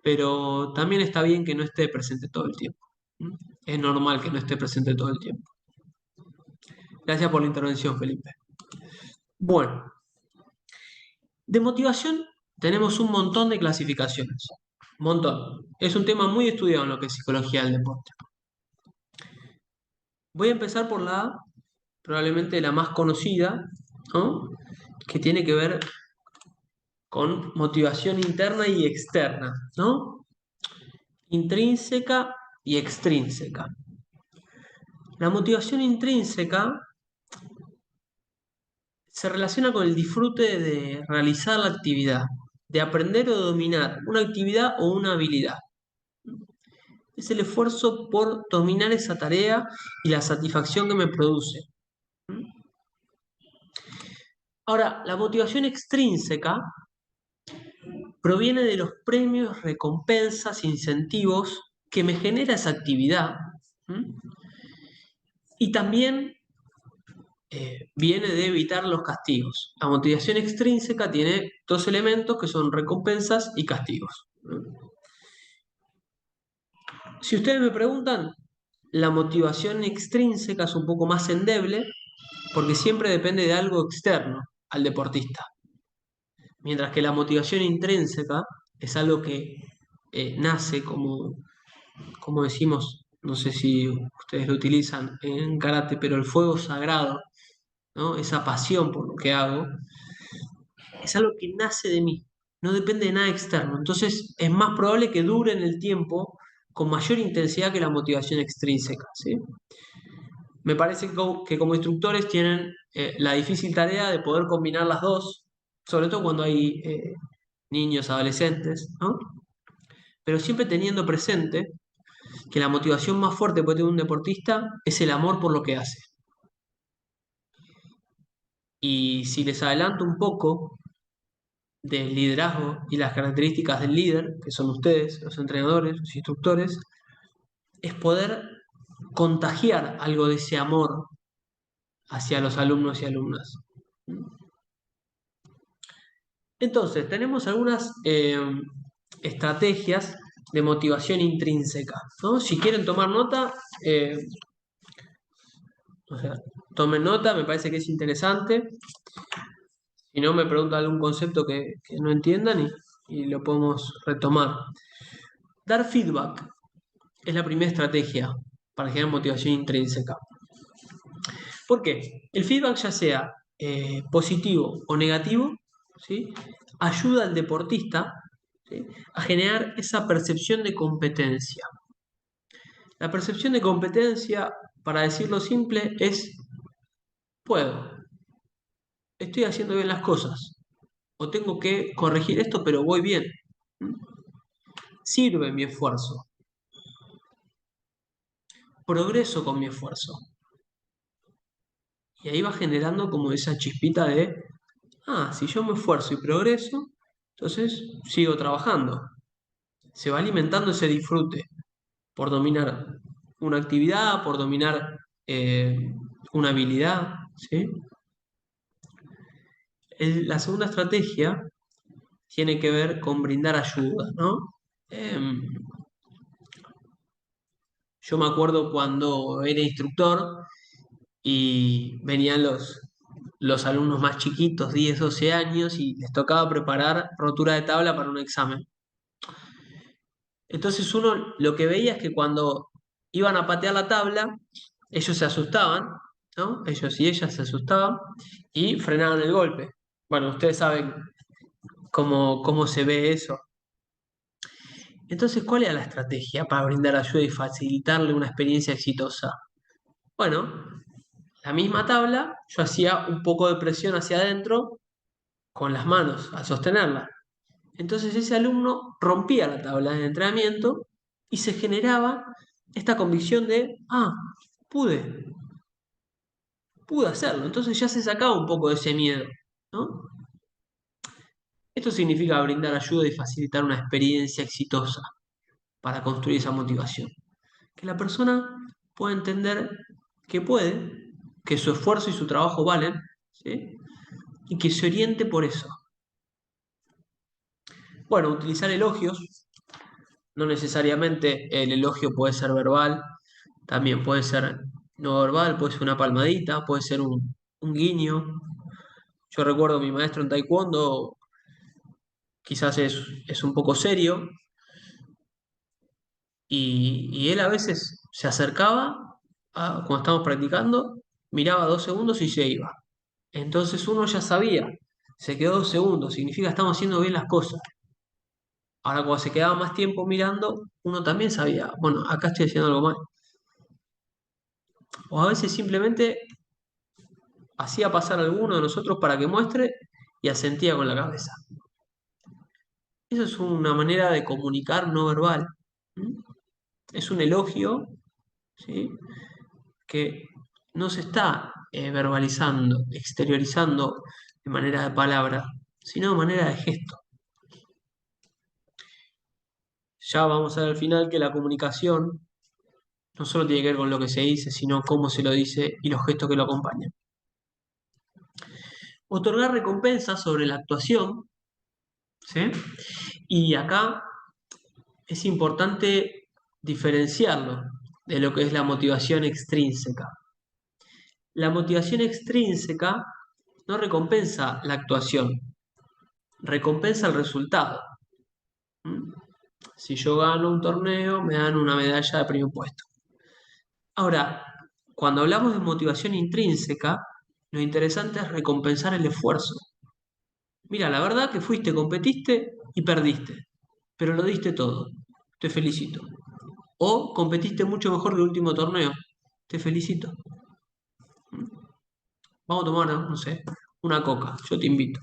pero también está bien que no esté presente todo el tiempo. ¿Mm? Es normal que no esté presente todo el tiempo. Gracias por la intervención, Felipe. Bueno, de motivación tenemos un montón de clasificaciones. Un montón. Es un tema muy estudiado en lo que es psicología del deporte. Voy a empezar por probablemente la más conocida, ¿no? Que tiene que ver con motivación interna y externa, ¿no? Intrínseca y extrínseca. La motivación intrínseca se relaciona con el disfrute de realizar la actividad, de aprender o dominar una actividad o una habilidad. Es el esfuerzo por dominar esa tarea y la satisfacción que me produce. Ahora, la motivación extrínseca proviene de los premios, recompensas, incentivos que me genera esa actividad, ¿m? Y también viene de evitar los castigos. La motivación extrínseca tiene dos elementos que son recompensas y castigos. Si ustedes me preguntan, la motivación extrínseca es un poco más endeble porque siempre depende de algo externo al deportista. Mientras que la motivación intrínseca es algo que nace como decimos, no sé si ustedes lo utilizan en karate, pero el fuego sagrado, ¿no? Esa pasión por lo que hago, es algo que nace de mí, no depende de nada externo. Entonces es más probable que dure en el tiempo con mayor intensidad que la motivación extrínseca, ¿sí? Me parece que como instructores tienen la difícil tarea de poder combinar las dos, sobre todo cuando hay niños, adolescentes, ¿no? Pero siempre teniendo presente que la motivación más fuerte que puede tener un deportista es el amor por lo que hace. Y si les adelanto un poco del liderazgo y las características del líder, que son ustedes, los entrenadores, los instructores, es poder contagiar algo de ese amor hacia los alumnos y alumnas. Entonces, tenemos algunas estrategias de motivación intrínseca, ¿no? Si quieren tomar nota, o sea, tomen nota, me parece que es interesante. Si no, me preguntan algún concepto que no entiendan y lo podemos retomar. Dar feedback es la primera estrategia para generar motivación intrínseca. ¿Por qué? El feedback, ya sea positivo o negativo, ¿sí? Ayuda al deportista, ¿sí?, a generar esa percepción de competencia. La percepción de competencia, para decirlo simple, es puedo, estoy haciendo bien las cosas, o tengo que corregir esto, pero voy bien. Sirve mi esfuerzo, progreso con mi esfuerzo. Y ahí va generando como esa chispita de, si yo me esfuerzo y progreso, entonces sigo trabajando. Se va alimentando ese disfrute por dominar una actividad, por dominar una habilidad, ¿sí? La segunda estrategia tiene que ver con brindar ayuda, ¿no? Yo me acuerdo cuando era instructor y venían los alumnos más chiquitos, 10, 12 años, y les tocaba preparar rotura de tabla para un examen. Entonces uno lo que veía es que cuando iban a patear la tabla, ellos se asustaban, ¿no? Ellos y ellas se asustaban y frenaban el golpe. Bueno, ustedes saben cómo se ve eso. Entonces, ¿cuál era la estrategia para brindar ayuda y facilitarle una experiencia exitosa? Bueno, la misma tabla, yo hacía un poco de presión hacia adentro con las manos al sostenerla. Entonces ese alumno rompía la tabla de entrenamiento y se generaba esta convicción de, pude, pude hacerlo. Entonces ya se sacaba un poco de ese miedo, ¿no? Esto significa brindar ayuda y facilitar una experiencia exitosa para construir esa motivación. Que la persona pueda entender que puede, que su esfuerzo y su trabajo valen, ¿sí?, y que se oriente por eso. Bueno, utilizar elogios. No necesariamente el elogio puede ser verbal, también puede ser no verbal, puede ser una palmadita, puede ser un guiño. Yo recuerdo a mi maestro en taekwondo, quizás es un poco serio, y él a veces se acercaba cuando estábamos practicando, miraba 2 segundos y se iba. Entonces uno ya sabía, se quedó 2 segundos, significa estamos haciendo bien las cosas. Ahora, cuando se quedaba más tiempo mirando, uno también sabía, bueno, acá estoy haciendo algo mal. O a veces simplemente hacía pasar a alguno de nosotros para que muestre y asentía con la cabeza. Eso es una manera de comunicar no verbal. Es un elogio, ¿sí?, que no se está verbalizando, exteriorizando de manera de palabra, sino de manera de gesto. Ya vamos a ver al final que la comunicación No solo tiene que ver con lo que se dice, sino cómo se lo dice y los gestos que lo acompañan. Otorgar recompensas sobre la actuación, ¿sí? Y acá es importante diferenciarlo de lo que es la motivación extrínseca. La motivación extrínseca no recompensa la actuación, recompensa el resultado. ¿Mm? Si yo gano un torneo, me dan una medalla de primer puesto. Ahora, cuando hablamos de motivación intrínseca, lo interesante es recompensar el esfuerzo. Mira, la verdad que fuiste, competiste y perdiste, pero lo diste todo. Te felicito. O competiste mucho mejor que el último torneo. Te felicito. Vamos a tomar, no sé, una coca. Yo te invito.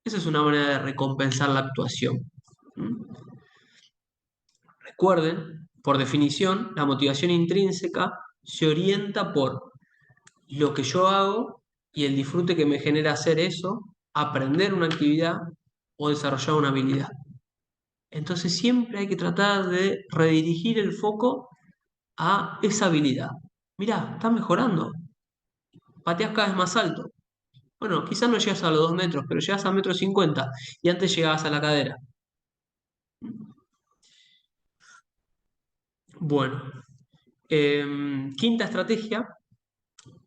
Esa es una manera de recompensar la actuación. ¿Mm? Recuerden, por definición, la motivación intrínseca se orienta por lo que yo hago y el disfrute que me genera hacer eso, aprender una actividad o desarrollar una habilidad. Entonces siempre hay que tratar de redirigir el foco a esa habilidad. Mirá, estás mejorando, pateas cada vez más alto. Bueno, quizás no llegas a los 2 metros, pero llegas a 1,50 m y antes llegabas a la cadera. Bueno, quinta estrategia,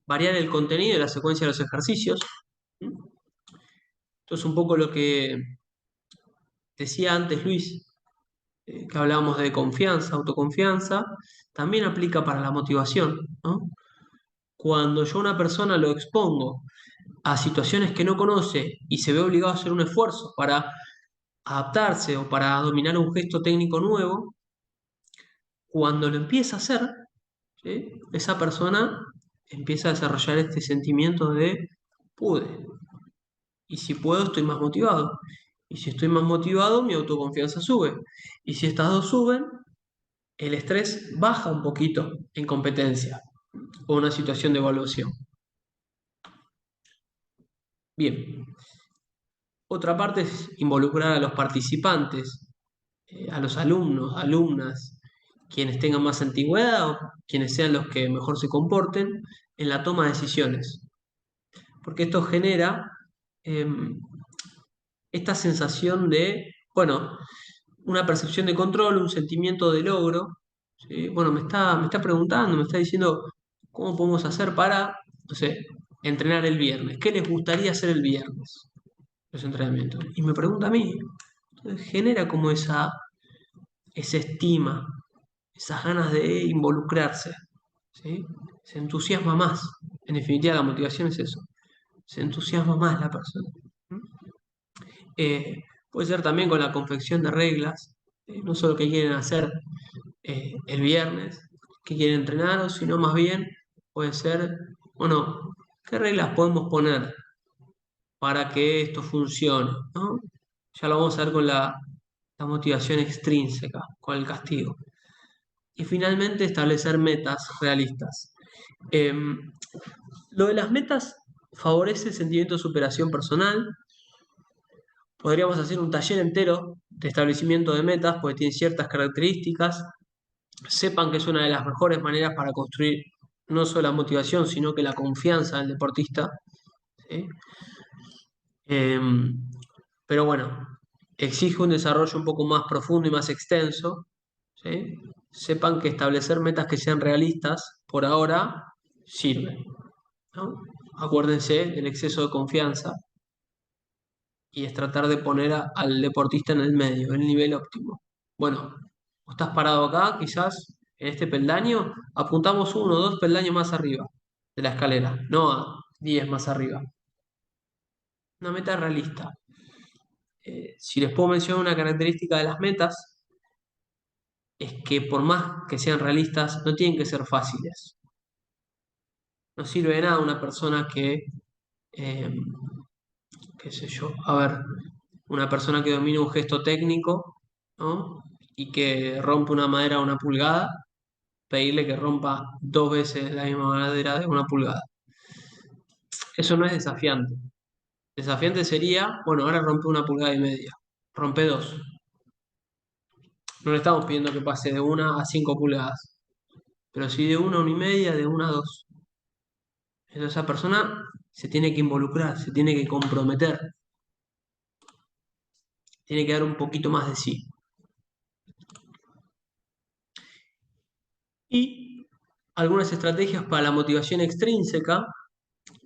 variar el contenido y la secuencia de los ejercicios. Esto es un poco lo que decía antes Luis, que hablábamos de confianza, autoconfianza, también aplica para la motivación, ¿no? Cuando yo a una persona lo expongo a situaciones que no conoce y se ve obligado a hacer un esfuerzo para adaptarse o para dominar un gesto técnico nuevo, cuando lo empieza a hacer, ¿sí? Esa persona empieza a desarrollar este sentimiento de pude. Y si puedo, estoy más motivado. Y si estoy más motivado, mi autoconfianza sube. Y si estas dos suben, el estrés baja un poquito en competencia o una situación de evaluación. Bien. Otra parte es involucrar a los participantes, a los alumnos, alumnas, quienes tengan más antigüedad o quienes sean los que mejor se comporten en la toma de decisiones. Porque esto genera eh, esta sensación de, bueno, una percepción de control, un sentimiento de logro. ¿Sí? Bueno, me está preguntando, me está diciendo cómo podemos hacer para, no sé, entrenar el viernes. ¿Qué les gustaría hacer el viernes? Los entrenamientos. Y me pregunta a mí. Entonces genera como esa estima, esas ganas de involucrarse. ¿Sí? Se entusiasma más. En definitiva, la motivación es eso. Se entusiasma más la persona. ¿Mm? Puede ser también con la confección de reglas, no solo que quieren hacer el viernes, que quieren entrenar, sino más bien puede ser, bueno, ¿qué reglas podemos poner para que esto funcione? ¿No? Ya lo vamos a ver con la motivación extrínseca, con el castigo. Y finalmente establecer metas realistas. Lo de las metas favorece el sentimiento de superación personal. Podríamos hacer un taller entero de establecimiento de metas, porque tiene ciertas características. Sepan que es una de las mejores maneras para construir no solo la motivación, sino que la confianza del deportista. ¿Sí? Em, pero bueno, exige un desarrollo un poco más profundo y más extenso. ¿Sí? Sepan que establecer metas que sean realistas por ahora sirve, ¿no? Acuérdense del exceso de confianza y es tratar de poner al deportista en el medio, en el nivel óptimo. Bueno, vos estás parado acá, quizás en este peldaño, apuntamos 1 o 2 peldaños más arriba de la escalera, no a 10 más arriba. Una meta realista. Si les puedo mencionar una característica de las metas, es que por más que sean realistas, no tienen que ser fáciles. No sirve de nada una persona eh, qué sé yo, a ver, una persona que domina un gesto técnico, ¿no? Y que rompe una madera a 1 pulgada, pedirle que rompa 2 veces la misma madera de 1 pulgada. Eso no es desafiante. Desafiante sería, bueno, ahora rompe 1,5 pulgadas, rompe 2. No le estamos pidiendo que pase de 1 a 5 pulgadas. pero sí de 1 a 1,5, de 1 a 2. Entonces esa persona se tiene que involucrar, se tiene que comprometer, tiene que dar un poquito más de sí. Y algunas estrategias para la motivación extrínseca.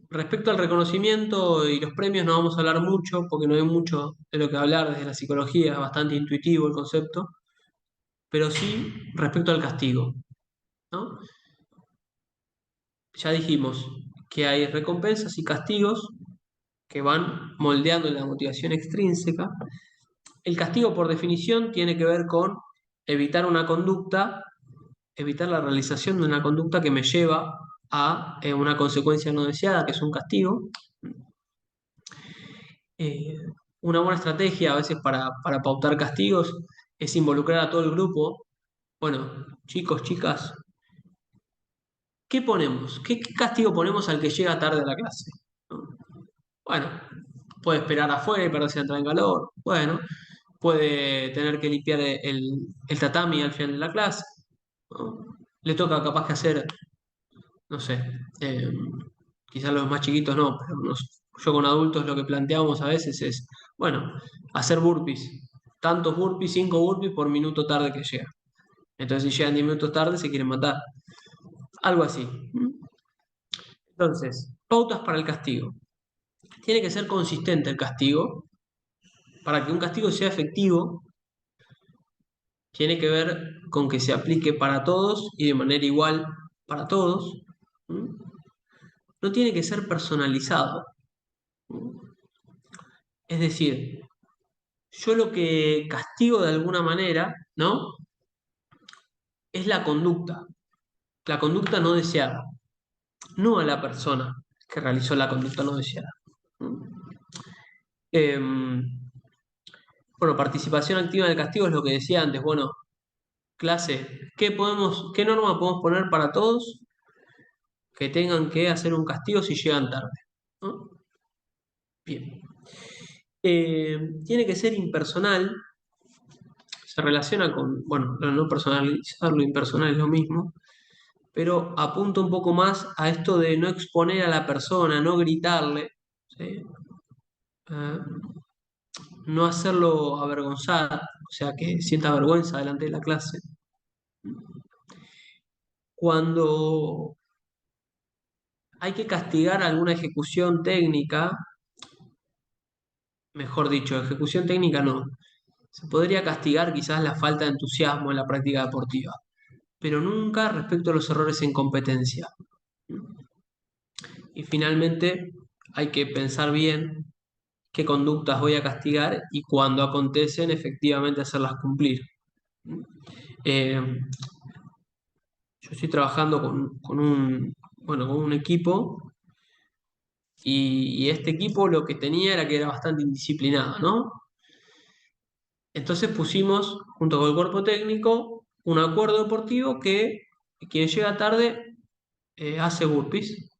Respecto al reconocimiento y los premios no vamos a hablar mucho porque no hay mucho de lo que hablar desde la psicología, es bastante intuitivo el concepto, pero sí respecto al castigo, ¿no? Ya dijimos que hay recompensas y castigos que van moldeando la motivación extrínseca. El castigo, por definición, tiene que ver con evitar una conducta, evitar la realización de una conducta que me lleva a una consecuencia no deseada, que es un castigo. Eh, una buena estrategia a veces para pautar castigos es involucrar a todo el grupo. Bueno, chicos, chicas, ¿qué ponemos? ¿Qué castigo ponemos al que llega tarde a la clase? ¿No? Bueno, puede esperar afuera y perderse la entrada en calor. Bueno, puede tener que limpiar el tatami al final de la clase, ¿no? Le toca capaz que hacer, no sé, quizás los más chiquitos no, pero yo con adultos lo que planteamos a veces es, bueno, hacer burpees. Tantos burpees, 5 burpees por minuto tarde que llega. Entonces si llegan 10 minutos tarde se quieren matar. Algo así. Entonces, pautas para el castigo. Tiene que ser consistente el castigo. Para que un castigo sea efectivo, tiene que ver con que se aplique para todos y de manera igual para todos. ¿Mm? No tiene que ser personalizado. ¿Mm? Es decir, yo lo que castigo de alguna manera, ¿no? Es la conducta no deseada, no a la persona que realizó la conducta no deseada. ¿Mm? Bueno, participación activa del castigo es lo que decía antes. Bueno, clase, qué norma podemos poner para todos que tengan que hacer un castigo si llegan tarde? ¿No? Bien. Tiene que ser impersonal, se relaciona con, bueno, lo no personalizar, lo impersonal es lo mismo, pero apunta un poco más a esto de no exponer a la persona, no gritarle, ¿sí? Eh, no hacerlo avergonzar, o sea, que sienta vergüenza delante de la clase. Cuando hay que castigar alguna ejecución técnica, mejor dicho, ejecución técnica no, se podría castigar quizás la falta de entusiasmo en la práctica deportiva, pero nunca respecto a los errores en competencia. Y finalmente hay que pensar bien qué conductas voy a castigar y cuando acontecen efectivamente hacerlas cumplir. Eh, yo estoy trabajando bueno, con un equipo y este equipo lo que tenía era que era bastante indisciplinado, ¿no? Entonces pusimos, junto con el cuerpo técnico, un acuerdo deportivo que quien llega tarde hace burpees.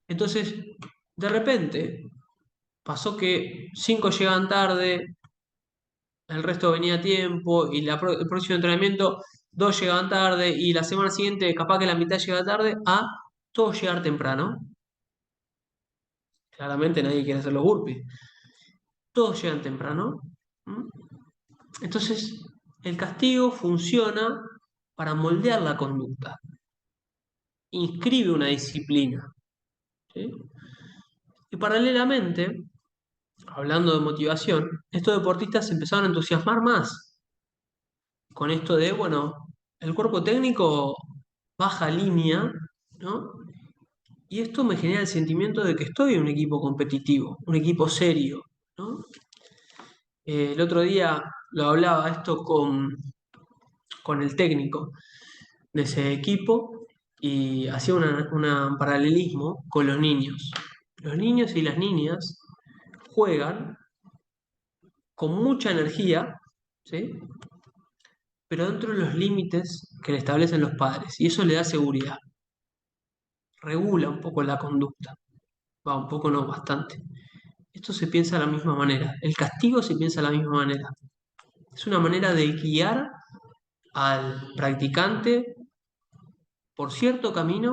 Entonces, de repente, pasó que 5 llegan tarde, el resto venía a tiempo, y el próximo entrenamiento 2 llegaban tarde, y la semana siguiente capaz que la mitad llega tarde, a todos llegar temprano. Claramente nadie quiere hacer los burpees. Todos llegan temprano. ¿Mm? Entonces, el castigo funciona para moldear la conducta. Inscribe una disciplina. ¿Sí? Y paralelamente, hablando de motivación, estos deportistas se empezaron a entusiasmar más con esto de, bueno, el cuerpo técnico baja línea, ¿no? Y esto me genera el sentimiento de que estoy en un equipo competitivo, un equipo serio, ¿no? El otro día lo hablaba esto con el técnico de ese equipo y hacía un paralelismo con los niños. Los niños y las niñas juegan con mucha energía, ¿sí? Pero dentro de los límites que le establecen los padres. Y eso le da seguridad, regula un poco la conducta. Va, un poco no, bastante. Esto se piensa de la misma manera. El castigo se piensa de la misma manera. Es una manera de guiar al practicante por cierto camino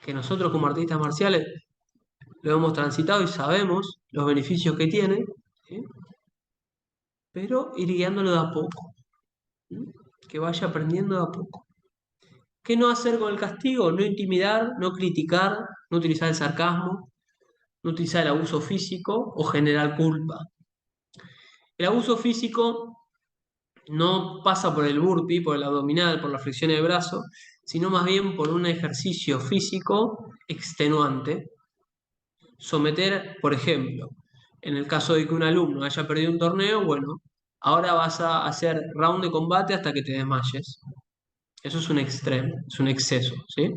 que nosotros como artistas marciales lo hemos transitado y sabemos los beneficios que tiene, ¿sí? Pero ir guiándolo de a poco, ¿sí? Que vaya aprendiendo de a poco. ¿Qué no hacer con el castigo? No intimidar, no criticar, no utilizar el sarcasmo, no utilizar el abuso físico o generar culpa. El abuso físico no pasa por el burpee, por el abdominal, por la flexión de brazo, sino más bien por un ejercicio físico extenuante. Someter, por ejemplo, en el caso de que un alumno haya perdido un torneo, bueno, ahora vas a hacer round de combate hasta que te desmayes. Eso es un extremo, es un exceso, ¿sí?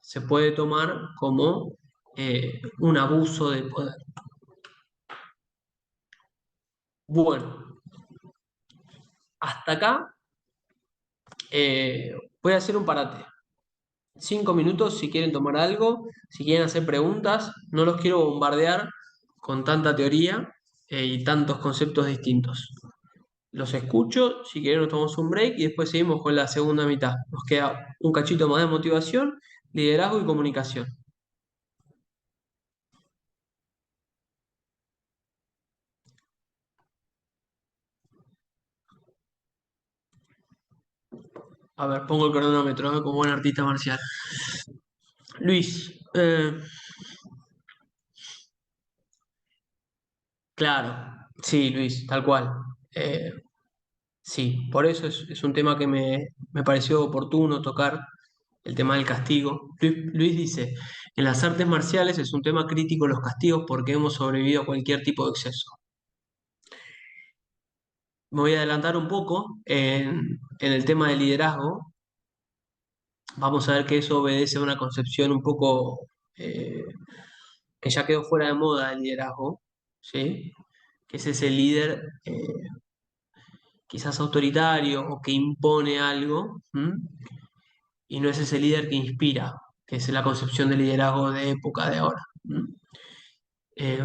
Se puede tomar como un abuso de poder. Bueno, hasta acá voy a hacer un parate. 5 minutos si quieren tomar algo, si quieren hacer preguntas, no los quiero bombardear con tanta teoría y tantos conceptos distintos. Los escucho, si quieren nos tomamos un break y después seguimos con la segunda mitad. Nos queda un cachito más de motivación, liderazgo y comunicación. A ver, pongo el cronómetro, como buen artista marcial. Luis, claro, sí, Luis, tal cual. Eh, sí, por eso es un tema que me pareció oportuno tocar, el tema del castigo. Luis dice, en las artes marciales es un tema crítico los castigos porque hemos sobrevivido a cualquier tipo de exceso. Me voy a adelantar un poco en el tema del liderazgo. Vamos a ver que eso obedece a una concepción un poco eh, que ya quedó fuera de moda del liderazgo, ¿sí? Que es ese líder quizás autoritario o que impone algo, ¿m? Y no es ese líder que inspira, que es la concepción de liderazgo de época de ahora. ¿M? Eh,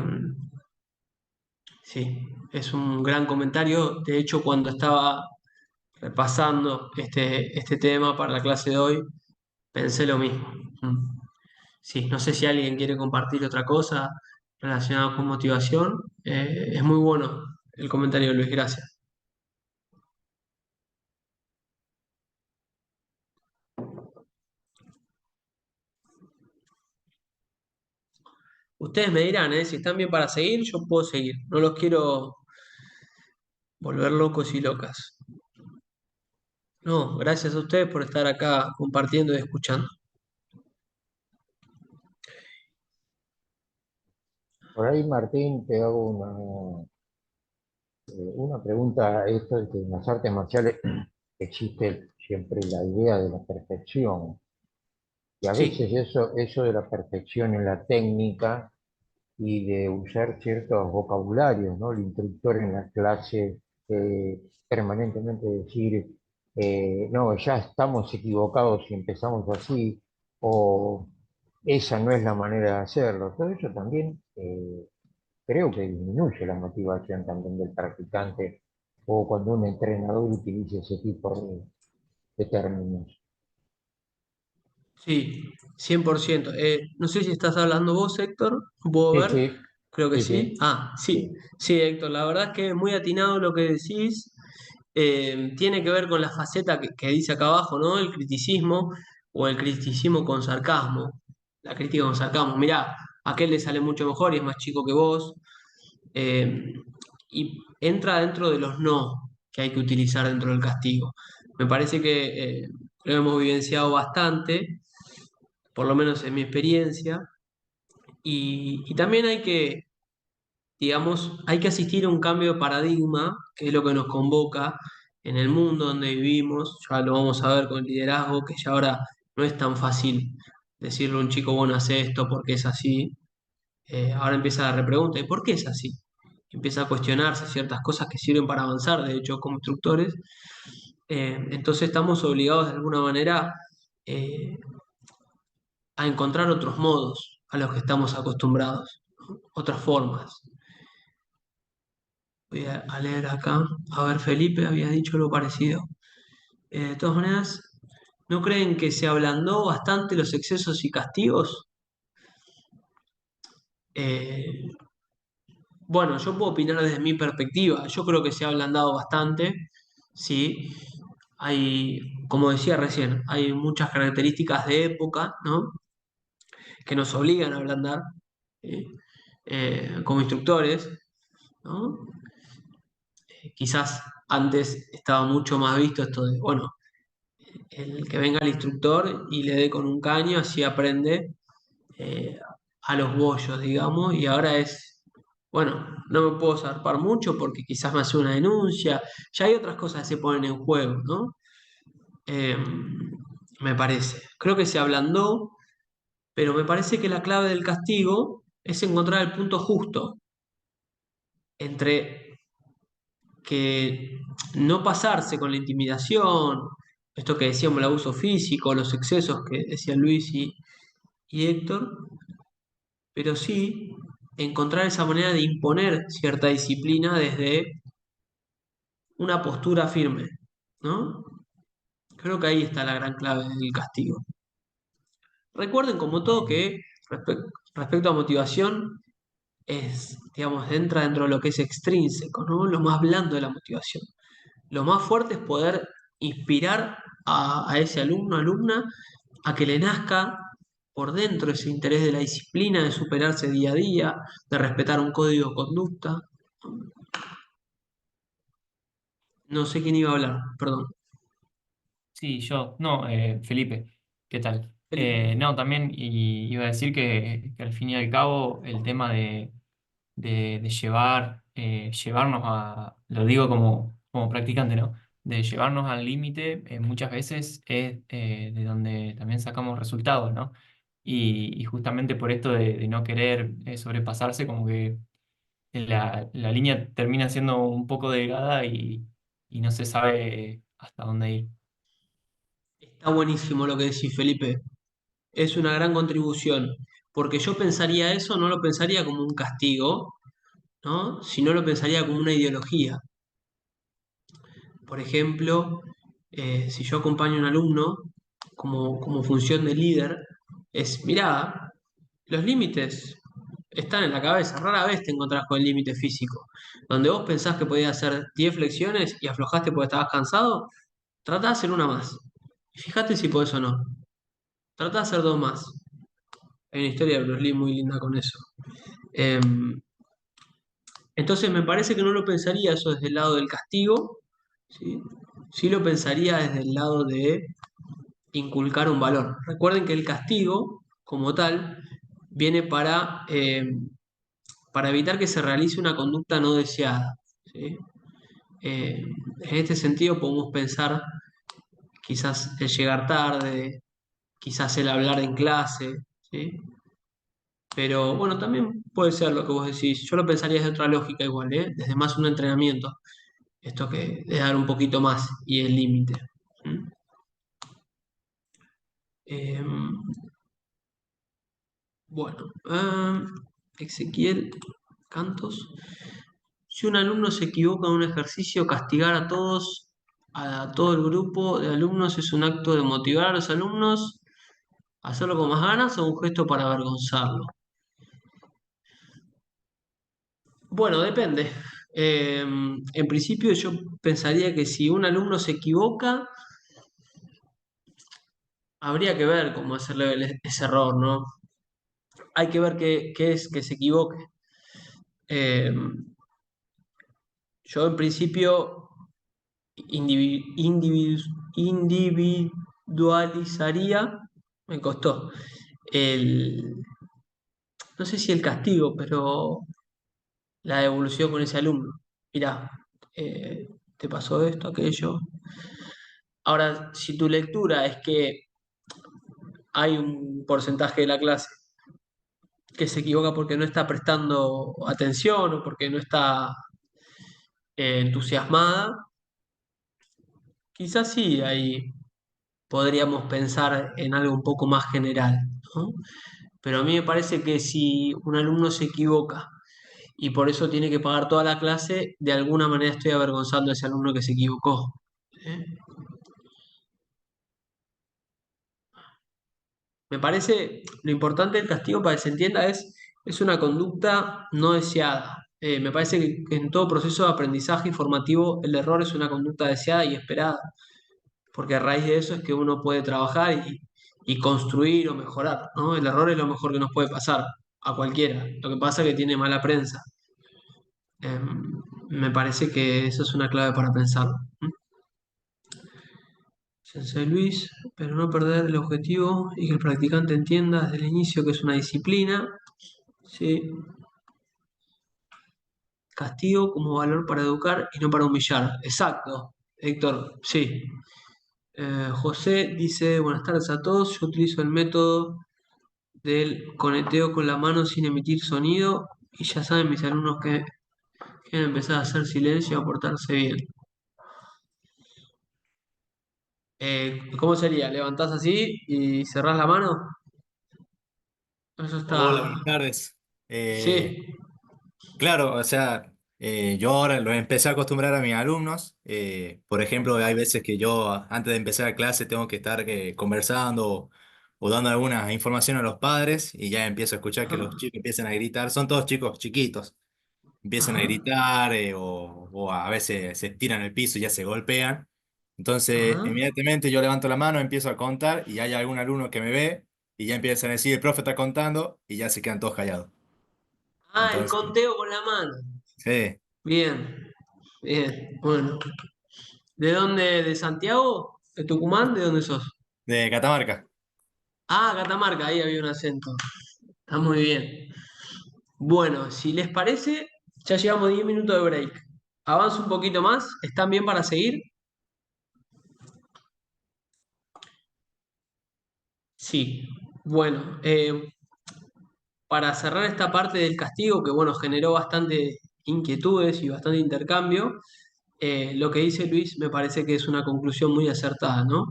sí, es un gran comentario. De hecho, cuando estaba repasando este tema para la clase de hoy, pensé lo mismo. ¿M? Sí, no sé si alguien quiere compartir otra cosa relacionada con motivación. Es muy bueno el comentario de Luis, gracias. Ustedes me dirán, si están bien para seguir, yo puedo seguir. No los quiero volver locos y locas. No, gracias a ustedes por estar acá compartiendo y escuchando. Por ahí, Martín, te hago una pregunta. Esto de que en las artes marciales existe siempre la idea de la perfección. Y a veces Sí, eso de la perfección en la técnica y de usar ciertos vocabularios, ¿no? El instructor en la clase permanentemente decir, no, ya estamos equivocados si empezamos así, o esa no es la manera de hacerlo. Todo eso también creo que disminuye la motivación también del practicante o cuando un entrenador utiliza ese tipo de términos. sí, 100%. No sé si estás hablando vos, Héctor. ¿Puedo Sí, ver? sí, Creo que sí, sí. sí, Ah, sí. sí. Sí, Héctor. La verdad es que muy atinado lo que decís. Tiene que ver con la faceta que dice acá abajo, ¿no? El criticismo o el criticismo con sarcasmo. La crítica con sarcasmo. Mirá, a aquel le sale mucho mejor y es más chico que vos. Eh, y entra dentro de los no que hay que utilizar dentro del castigo. Me parece que lo hemos vivenciado bastante, por lo menos en mi experiencia, y también hay que, digamos, hay que asistir a un cambio de paradigma, que es lo que nos convoca en el mundo donde vivimos. Ya lo vamos a ver con el liderazgo, que ya ahora no es tan fácil decirle a un chico, bueno, hace esto porque es así. Ahora empieza la repregunta, ¿y por qué es así? Empieza a cuestionarse ciertas cosas que sirven para avanzar, de hecho, como instructores. Entonces estamos obligados de alguna manera eh, a encontrar otros modos a los que estamos acostumbrados, ¿no? Otras formas. Voy a leer acá. A ver, Felipe había dicho lo parecido. De todas maneras, ¿No creen que se ablandó bastante los excesos y castigos? Eh, bueno, yo puedo opinar desde mi perspectiva. Yo creo que se ha ablandado bastante, sí. Hay, como decía recién, hay muchas características de época, ¿no? Que nos obligan a ablandar, ¿sí? Como instructores, ¿no? Quizás antes estaba mucho más visto esto de, bueno, el que venga el instructor y le dé con un caño, así aprende eh, a los bollos, digamos, y ahora es, bueno, no me puedo zarpar mucho porque quizás me hace una denuncia, ya hay otras cosas que se ponen en juego, ¿no? Eh, Me parece. Creo que se ablandó, pero me parece que la clave del castigo es encontrar el punto justo entre que no pasarse con la intimidación, esto que decíamos, el abuso físico, los excesos que decían Luis y Héctor, pero sí encontrar esa manera de imponer cierta disciplina desde una postura firme, ¿no? Creo que ahí está la gran clave del castigo. Recuerden, como todo, que respecto a motivación, es, digamos, entra dentro de lo que es extrínseco, ¿no? Lo más blando de la motivación. Lo más fuerte es poder inspirar a ese alumno, alumna, a que le nazca por dentro ese interés de la disciplina, de superarse día a día, de respetar un código de conducta. No sé quién iba a hablar, perdón. Sí, yo, no, Felipe, ¿qué tal? Felipe. No, también iba a decir que al fin y al cabo el tema de llevar, llevarnos a, lo digo como practicante, ¿no? De llevarnos al límite, muchas veces es de donde también sacamos resultados, ¿no? Y justamente por esto de no querer sobrepasarse, como que la línea termina siendo un poco delgada y no se sabe hasta dónde ir. Está buenísimo lo que decís, Felipe. Es una gran contribución, porque yo pensaría eso, no lo pensaría como un castigo, ¿no? Sino lo pensaría como una ideología. Por ejemplo, si yo acompaño a un alumno como función de líder, es, mirá, los límites están en la cabeza, rara vez te encontrás con el límite físico. Donde vos pensás que podías hacer 10 flexiones y aflojaste porque estabas cansado, tratá de hacer una más. Y fíjate si podés o no. Tratá de hacer dos más. Hay una historia de Bruce Lee muy linda con eso. Em, entonces me parece que no lo pensaría eso desde el lado del castigo, ¿sí? Sí lo pensaría desde el lado de inculcar un valor. Recuerden que el castigo, como tal, viene para evitar que se realice una conducta no deseada, ¿sí? En este sentido podemos pensar quizás el llegar tarde, quizás el hablar en clase, ¿sí? Pero bueno, también puede ser lo que vos decís. Yo lo pensaría desde otra lógica igual, ¿eh? Desde más un entrenamiento. Esto que de dar un poquito más y el límite. ¿Mm? Em, bueno, Ezequiel Cantos. Si un alumno se equivoca en un ejercicio, castigar a todos, a todo el grupo de alumnos es un acto de motivar a los alumnos a hacerlo con más ganas o un gesto para avergonzarlo. Bueno, depende. En principio yo pensaría que si un alumno se equivoca, habría que ver cómo hacerle ese error, ¿no? Hay que ver qué es que se equivoque. Eh, yo en principio individualizaría, me costó, el, no sé si el castigo, pero la devolución con ese alumno. Mirá, te pasó esto, aquello. Ahora, si tu lectura es que hay un porcentaje de la clase que se equivoca porque no está prestando atención o porque no está entusiasmada, quizás sí, ahí podríamos pensar en algo un poco más general, ¿no? Pero a mí me parece que si un alumno se equivoca y por eso tiene que pagar toda la clase, de alguna manera estoy avergonzando a ese alumno que se equivocó. ¿Eh? Me parece, lo importante del castigo para que se entienda es una conducta no deseada. Me parece que en todo proceso de aprendizaje y formativo el error es una conducta deseada y esperada, porque a raíz de eso es que uno puede trabajar y construir o mejorar, ¿no? El error es lo mejor que nos puede pasar a cualquiera. Lo que pasa es que tiene mala prensa. Me parece que eso es una clave para pensarlo. Sensei Luis, pero no perder el objetivo y que el practicante entienda desde el inicio que es una disciplina. ¿Sí? Castigo como valor para educar y no para humillar. Exacto, Héctor, sí. José dice, buenas tardes a todos, yo utilizo el método del coneteo con la mano sin emitir sonido y ya saben mis alumnos que quieren empezar a hacer silencio y a portarse bien. ¿Cómo sería? ¿Levantás así y cerrás la mano? Eso Hola, está... buenas tardes. Sí. Claro, o sea, yo ahora lo empecé a acostumbrar a mis alumnos. Por ejemplo, hay veces que yo antes de empezar la clase tengo que estar conversando o dando alguna información a los padres y ya empiezo a escuchar que Ajá. los chicos empiezan a gritar. Son todos chicos chiquitos. Empiezan a Ajá. gritar o a veces se tiran al piso y ya se golpean. Entonces, Ajá. inmediatamente yo levanto la mano, empiezo a contar y hay algún alumno que me ve y ya empiezan a decir, el profe está contando y ya se quedan todos callados. Ah, el Entonces, conteo con la mano. sí, Bien, bien. Bueno. ¿De dónde? ¿De Santiago? ¿De Tucumán? ¿De dónde sos? de Catamarca. Ah, Catamarca, ahí había un acento. Está muy bien. Bueno, si les parece, ya llevamos 10 minutos de break. Avanzo un poquito más. ¿Están bien para seguir? Sí. Bueno, para cerrar esta parte del castigo, que bueno, generó bastante inquietudes y bastante intercambio, lo que dice Luis me parece que es una conclusión muy acertada, ¿no?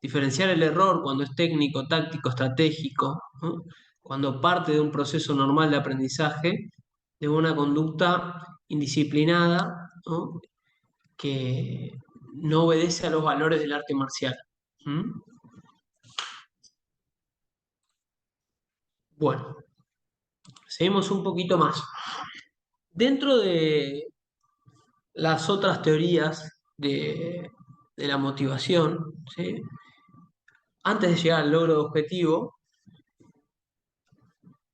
Diferenciar el error cuando es técnico, táctico, estratégico, ¿no? Cuando parte de un proceso normal de aprendizaje, de una conducta indisciplinada, ¿no? Que no obedece a los valores del arte marcial. ¿Mm? Bueno, seguimos un poquito más. Dentro de las otras teorías de la motivación, ¿sí? Antes de llegar al logro de objetivo,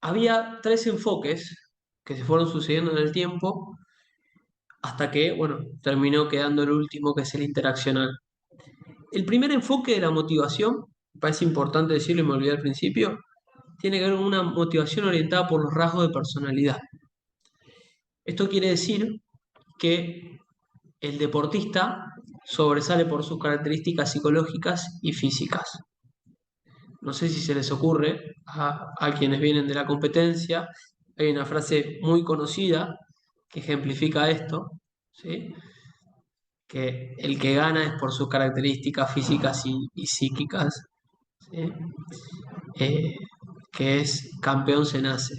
había tres enfoques que se fueron sucediendo en el tiempo hasta que, bueno, terminó quedando el último, que es el interaccional. El primer enfoque de la motivación, me parece importante decirlo y me olvidé al principio, tiene que ver con una motivación orientada por los rasgos de personalidad. Esto quiere decir que el deportista sobresale por sus características psicológicas y físicas. No sé si se les ocurre a quienes vienen de la competencia, hay una frase muy conocida que ejemplifica esto, ¿sí? Que el que gana es por sus características físicas y psíquicas, ¿sí? Eh, que es campeón se nace.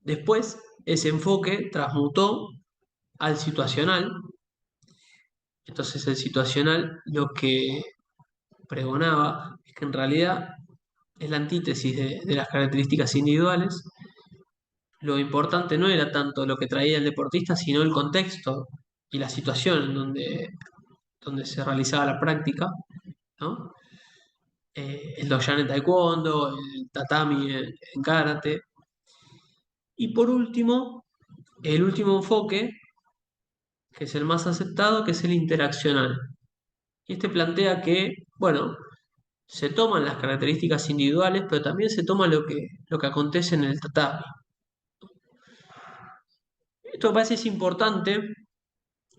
Después, ese enfoque transmutó al situacional. Entonces, el situacional lo que pregonaba es que en realidad es la antítesis de las características individuales. Lo importante no era tanto lo que traía el deportista, sino el contexto y la situación en donde se realizaba la práctica, ¿no? El doujin en taekwondo, el tatami en karate. Y por último, el último enfoque, que es el más aceptado, que es el interaccional. Y este plantea que, bueno, se toman las características individuales, pero también se toma lo que acontece en el tatami. Esto me parece es importante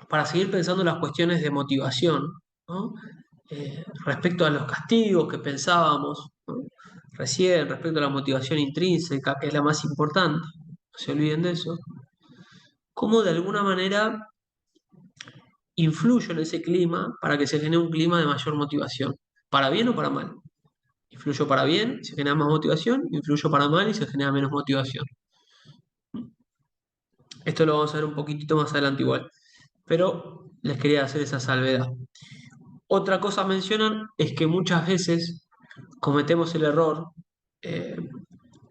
para seguir pensando en las cuestiones de motivación, ¿no? Respecto a los castigos que pensábamos, ¿no? Recién, respecto a la motivación intrínseca, que es la más importante, no se olviden de eso, cómo de alguna manera influyo en ese clima para que se genere un clima de mayor motivación, para bien o para mal. Influyo para bien, se genera más motivación, influyo para mal y se genera menos motivación. Esto lo vamos a ver un poquitito más adelante igual, pero les quería hacer esa salvedad. Otra cosa a mencionar es que muchas veces cometemos el error eh,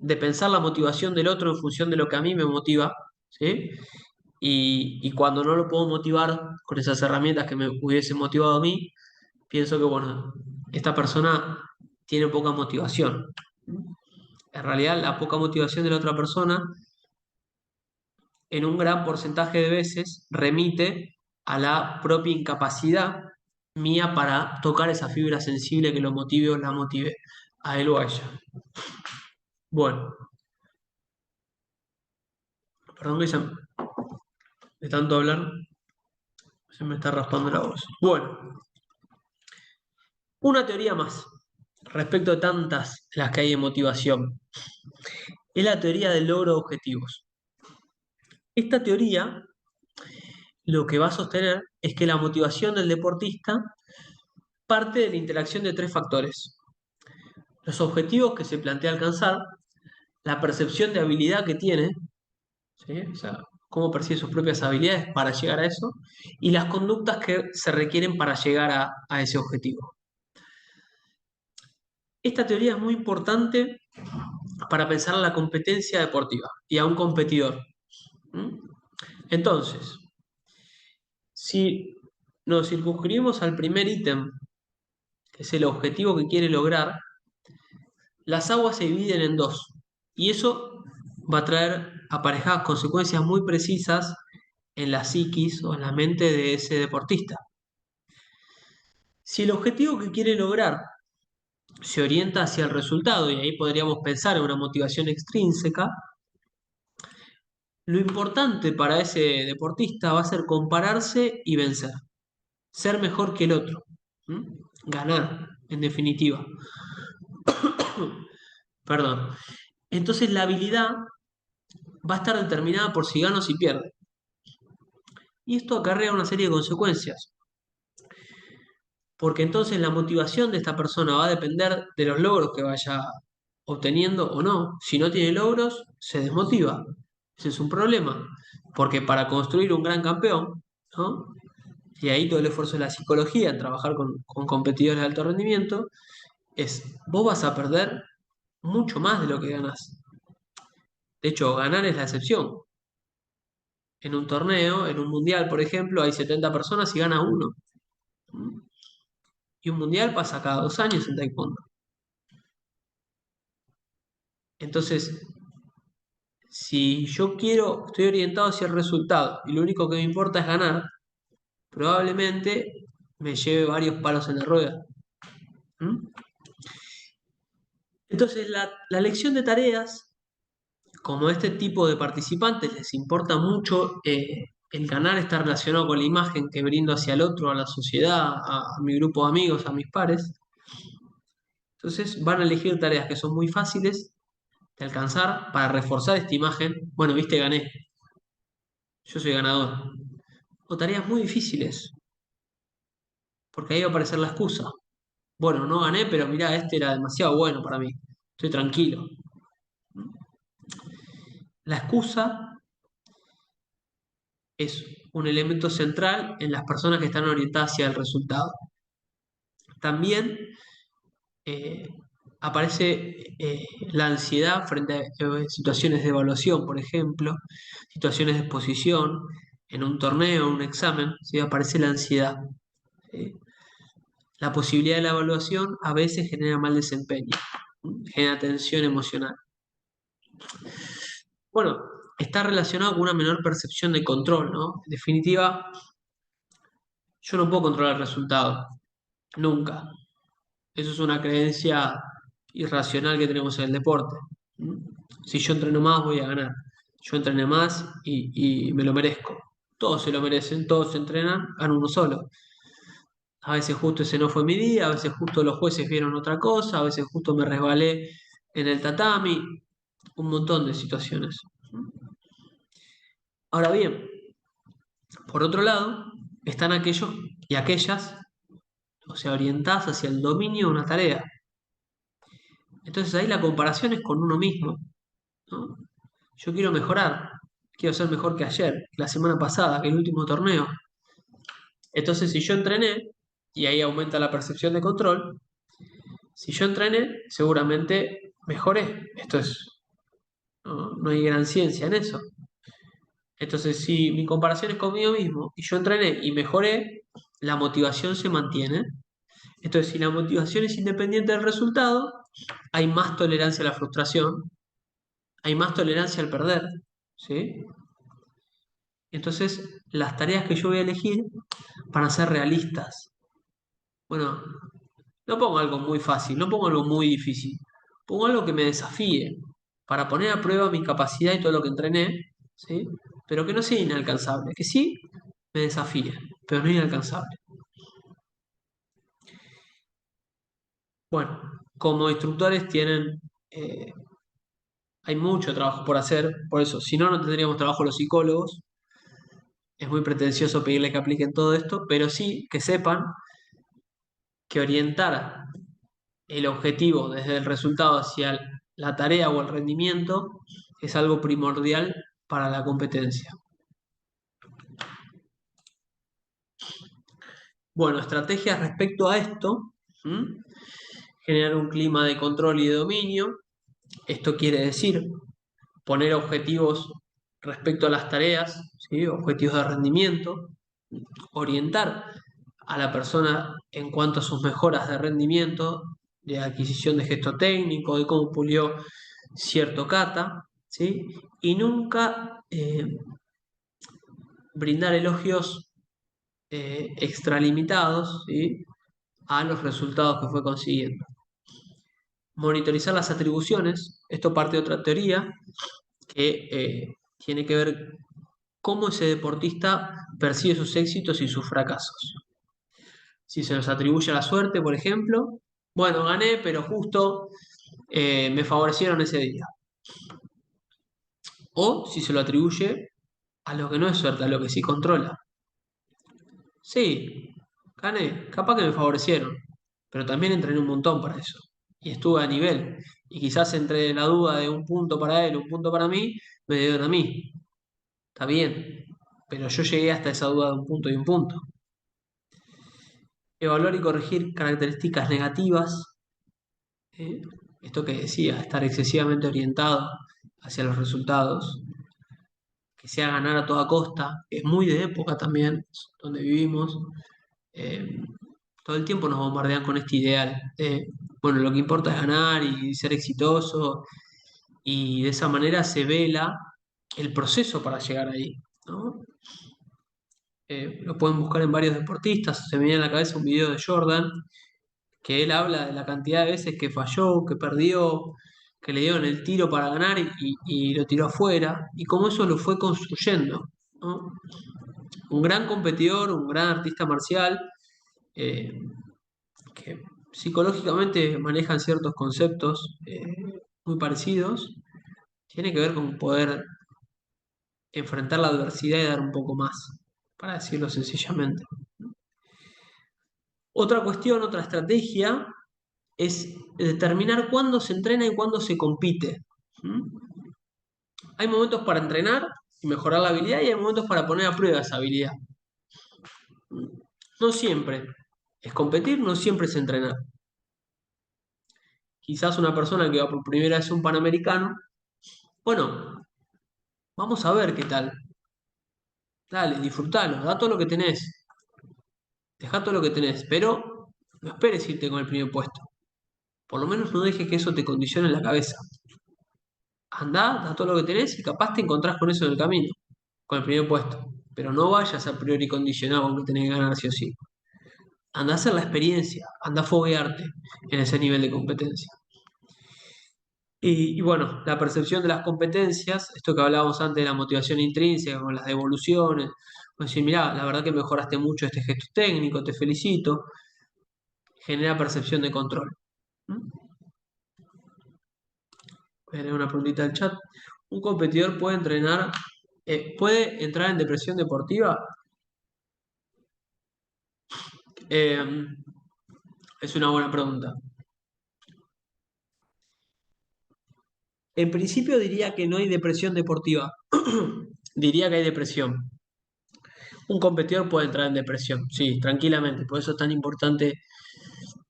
de pensar la motivación del otro en función de lo que a mí me motiva, ¿sí? Y cuando no lo puedo motivar con esas herramientas que me hubiesen motivado a mí, pienso que, bueno, esta persona tiene poca motivación. En realidad, la poca motivación de la otra persona, en un gran porcentaje de veces, remite a la propia incapacidad mía para tocar esa fibra sensible que lo motive o la motive a él o a ella. Bueno, perdón que de tanto hablar se me está raspando la voz. Bueno, una teoría más respecto a tantas las que hay en motivación. Es la teoría del logro de objetivos. Esta teoría lo que va a sostener es que la motivación del deportista parte de la interacción de tres factores: los objetivos que se plantea alcanzar, la percepción de habilidad que tiene, ¿sí? O sea, cómo percibe sus propias habilidades para llegar a eso, y las conductas que se requieren para llegar a ese objetivo. Esta teoría es muy importante para pensar en la competencia deportiva y a un competidor. ¿Mm? Entonces, si nos circunscribimos al primer ítem, que es el objetivo que quiere lograr, las aguas se dividen en dos. Y eso va a traer aparejadas consecuencias muy precisas en la psiquis o en la mente de ese deportista. Si el objetivo que quiere lograr se orienta hacia el resultado, y ahí podríamos pensar en una motivación extrínseca, lo importante para ese deportista va a ser compararse y vencer, ser mejor que el otro, ¿m? Ganar, en definitiva. Perdón. Entonces la habilidad va a estar determinada por si gana o si pierde. Y esto acarrea una serie de consecuencias, porque entonces la motivación de esta persona va a depender de los logros que vaya obteniendo o no. Si no tiene logros, se desmotiva. Ese es un problema, porque para construir un gran campeón, ¿no? Y ahí todo el esfuerzo de la psicología en trabajar con competidores de alto rendimiento, es vos vas a perder mucho más de lo que ganás. De hecho, ganar es la excepción. En un torneo, en un mundial, por ejemplo, hay 70 personas y gana uno. Y un mundial pasa cada 2 años en taekwondo. Entonces, si yo estoy orientado hacia el resultado y lo único que me importa es ganar, probablemente me lleve varios palos en la rueda. ¿Mm? Entonces, la elección de tareas, como a este tipo de participantes les importa mucho el ganar, está relacionado con la imagen que brindo hacia el otro, a la sociedad, a mi grupo de amigos, a mis pares. Entonces van a elegir tareas que son muy fáciles de alcanzar para reforzar esta imagen. Bueno, viste, gané, yo soy ganador. O tareas muy difíciles, porque ahí va a aparecer la excusa. Bueno, no gané, pero mirá, este era demasiado bueno para mí. Estoy tranquilo. La excusa es un elemento central en las personas que están orientadas hacia el resultado. También eh, aparece la ansiedad frente a situaciones de evaluación, por ejemplo, situaciones de exposición, en un torneo, un examen, ¿sí? Aparece la ansiedad. ¿Sí? La posibilidad de la evaluación a veces genera mal desempeño, genera tensión emocional. Bueno, está relacionado con una menor percepción de control, ¿no? En definitiva, yo no puedo controlar el resultado, nunca. Eso es una creencia irracional que tenemos en el deporte. Si yo entreno más, voy a ganar. Yo entrené más y me lo merezco. Todos se lo merecen, todos se entrenan, ganan uno solo. A veces justo ese no fue mi día, a veces justo los jueces vieron otra cosa, a veces justo me resbalé en el tatami, un montón de situaciones. Ahora bien, por otro lado, están aquellos y aquellas, o sea, orientadas hacia el dominio de una tarea. Entonces ahí la comparación es con uno mismo, ¿no? Yo quiero mejorar, quiero ser mejor que ayer, que la semana pasada, que el último torneo. Entonces, si yo entrené, y ahí aumenta la percepción de control, Si yo entrené, seguramente mejoré. No hay gran ciencia en eso. Entonces, si mi comparación es conmigo mismo y yo entrené y mejoré, la motivación se mantiene. Entonces, si la motivación es independiente del resultado, hay más tolerancia a la frustración, hay más tolerancia al perder, ¿sí? Entonces, las tareas que yo voy a elegir van a ser realistas. Bueno, no pongo algo muy fácil, no pongo algo muy difícil, pongo algo que me desafíe para poner a prueba mi capacidad y todo lo que entrené, ¿sí? Pero que no sea inalcanzable, que sí me desafíe, pero no inalcanzable. Bueno, como instructores eh, hay mucho trabajo por hacer, por eso, si no, no tendríamos trabajo los psicólogos. Es muy pretencioso pedirle que apliquen todo esto, pero sí que sepan que orientar el objetivo desde el resultado hacia la tarea o el rendimiento es algo primordial para la competencia. Bueno, estrategias respecto a esto. Generar un clima de control y de dominio. Esto quiere decir poner objetivos respecto a las tareas, ¿sí? Objetivos de rendimiento, orientar a la persona en cuanto a sus mejoras de rendimiento, de adquisición de gesto técnico, de cómo pulió cierto kata, ¿sí? Y nunca brindar elogios extralimitados, ¿sí? A los resultados que fue consiguiendo. Monitorizar las atribuciones, esto parte de otra teoría que tiene que ver cómo ese deportista percibe sus éxitos y sus fracasos. Si se los atribuye a la suerte, por ejemplo, bueno, gané, pero justo me favorecieron ese día. O si se lo atribuye a lo que no es suerte, a lo que sí controla. Sí, gané, capaz que me favorecieron, pero también entrené un montón para eso. Y estuve a nivel. Y quizás entre la duda de un punto para él, un punto para mí, me dieron a mí. Está bien, pero yo llegué hasta esa duda de un punto y un punto. Evaluar y corregir características negativas. ¿eh? Esto que decía, estar excesivamente orientado hacia los resultados, que sea ganar a toda costa, es muy de época también, donde vivimos. Eh, Todo el tiempo nos bombardean con este ideal de, bueno, lo que importa es ganar y ser exitoso, y de esa manera se vela el proceso para llegar ahí, ¿no? Lo pueden buscar en varios deportistas, se me viene a la cabeza un video de Jordan, que él habla de la cantidad de veces que falló, que perdió, que le dieron el tiro para ganar y lo tiró afuera, y cómo eso lo fue construyendo, ¿no? Un gran competidor, un gran artista marcial, eh, que psicológicamente manejan ciertos conceptos muy parecidos, tiene que ver con poder enfrentar la adversidad y dar un poco más, para decirlo sencillamente. Otra cuestión, otra estrategia, es determinar cuándo se entrena y cuándo se compite. ¿Mm? Hay momentos para entrenar y mejorar la habilidad y hay momentos para poner a prueba esa habilidad. No siempre es competir, no siempre es entrenar. Quizás una persona que va por primera vez a un Panamericano, bueno, vamos a ver qué tal. Dale, disfrutalo, da todo lo que tenés. Dejá todo lo que tenés, pero no esperes irte con el primer puesto. Por lo menos no dejes que eso te condicione en la cabeza. Andá, da todo lo que tenés y capaz te encontrás con eso en el camino, con el primer puesto. Pero no vayas a priori condicionado con que tenés que ganar sí o sí. Andá a hacer la experiencia, andá a foguearte en ese nivel de competencia. Y bueno, la percepción de las competencias, esto que hablábamos antes de la motivación intrínseca, con las devoluciones, pues decir, mirá, la verdad que mejoraste mucho este gesto técnico, te felicito, genera percepción de control. ¿Mm? Voy a leer una preguntita del chat. ¿Un competidor puede entrenar, puede entrar en depresión deportiva? Eh, es una buena pregunta. En principio diría que no hay depresión deportiva. Diría que hay depresión. Un competidor puede entrar en depresión, sí, tranquilamente. Por eso es tan importante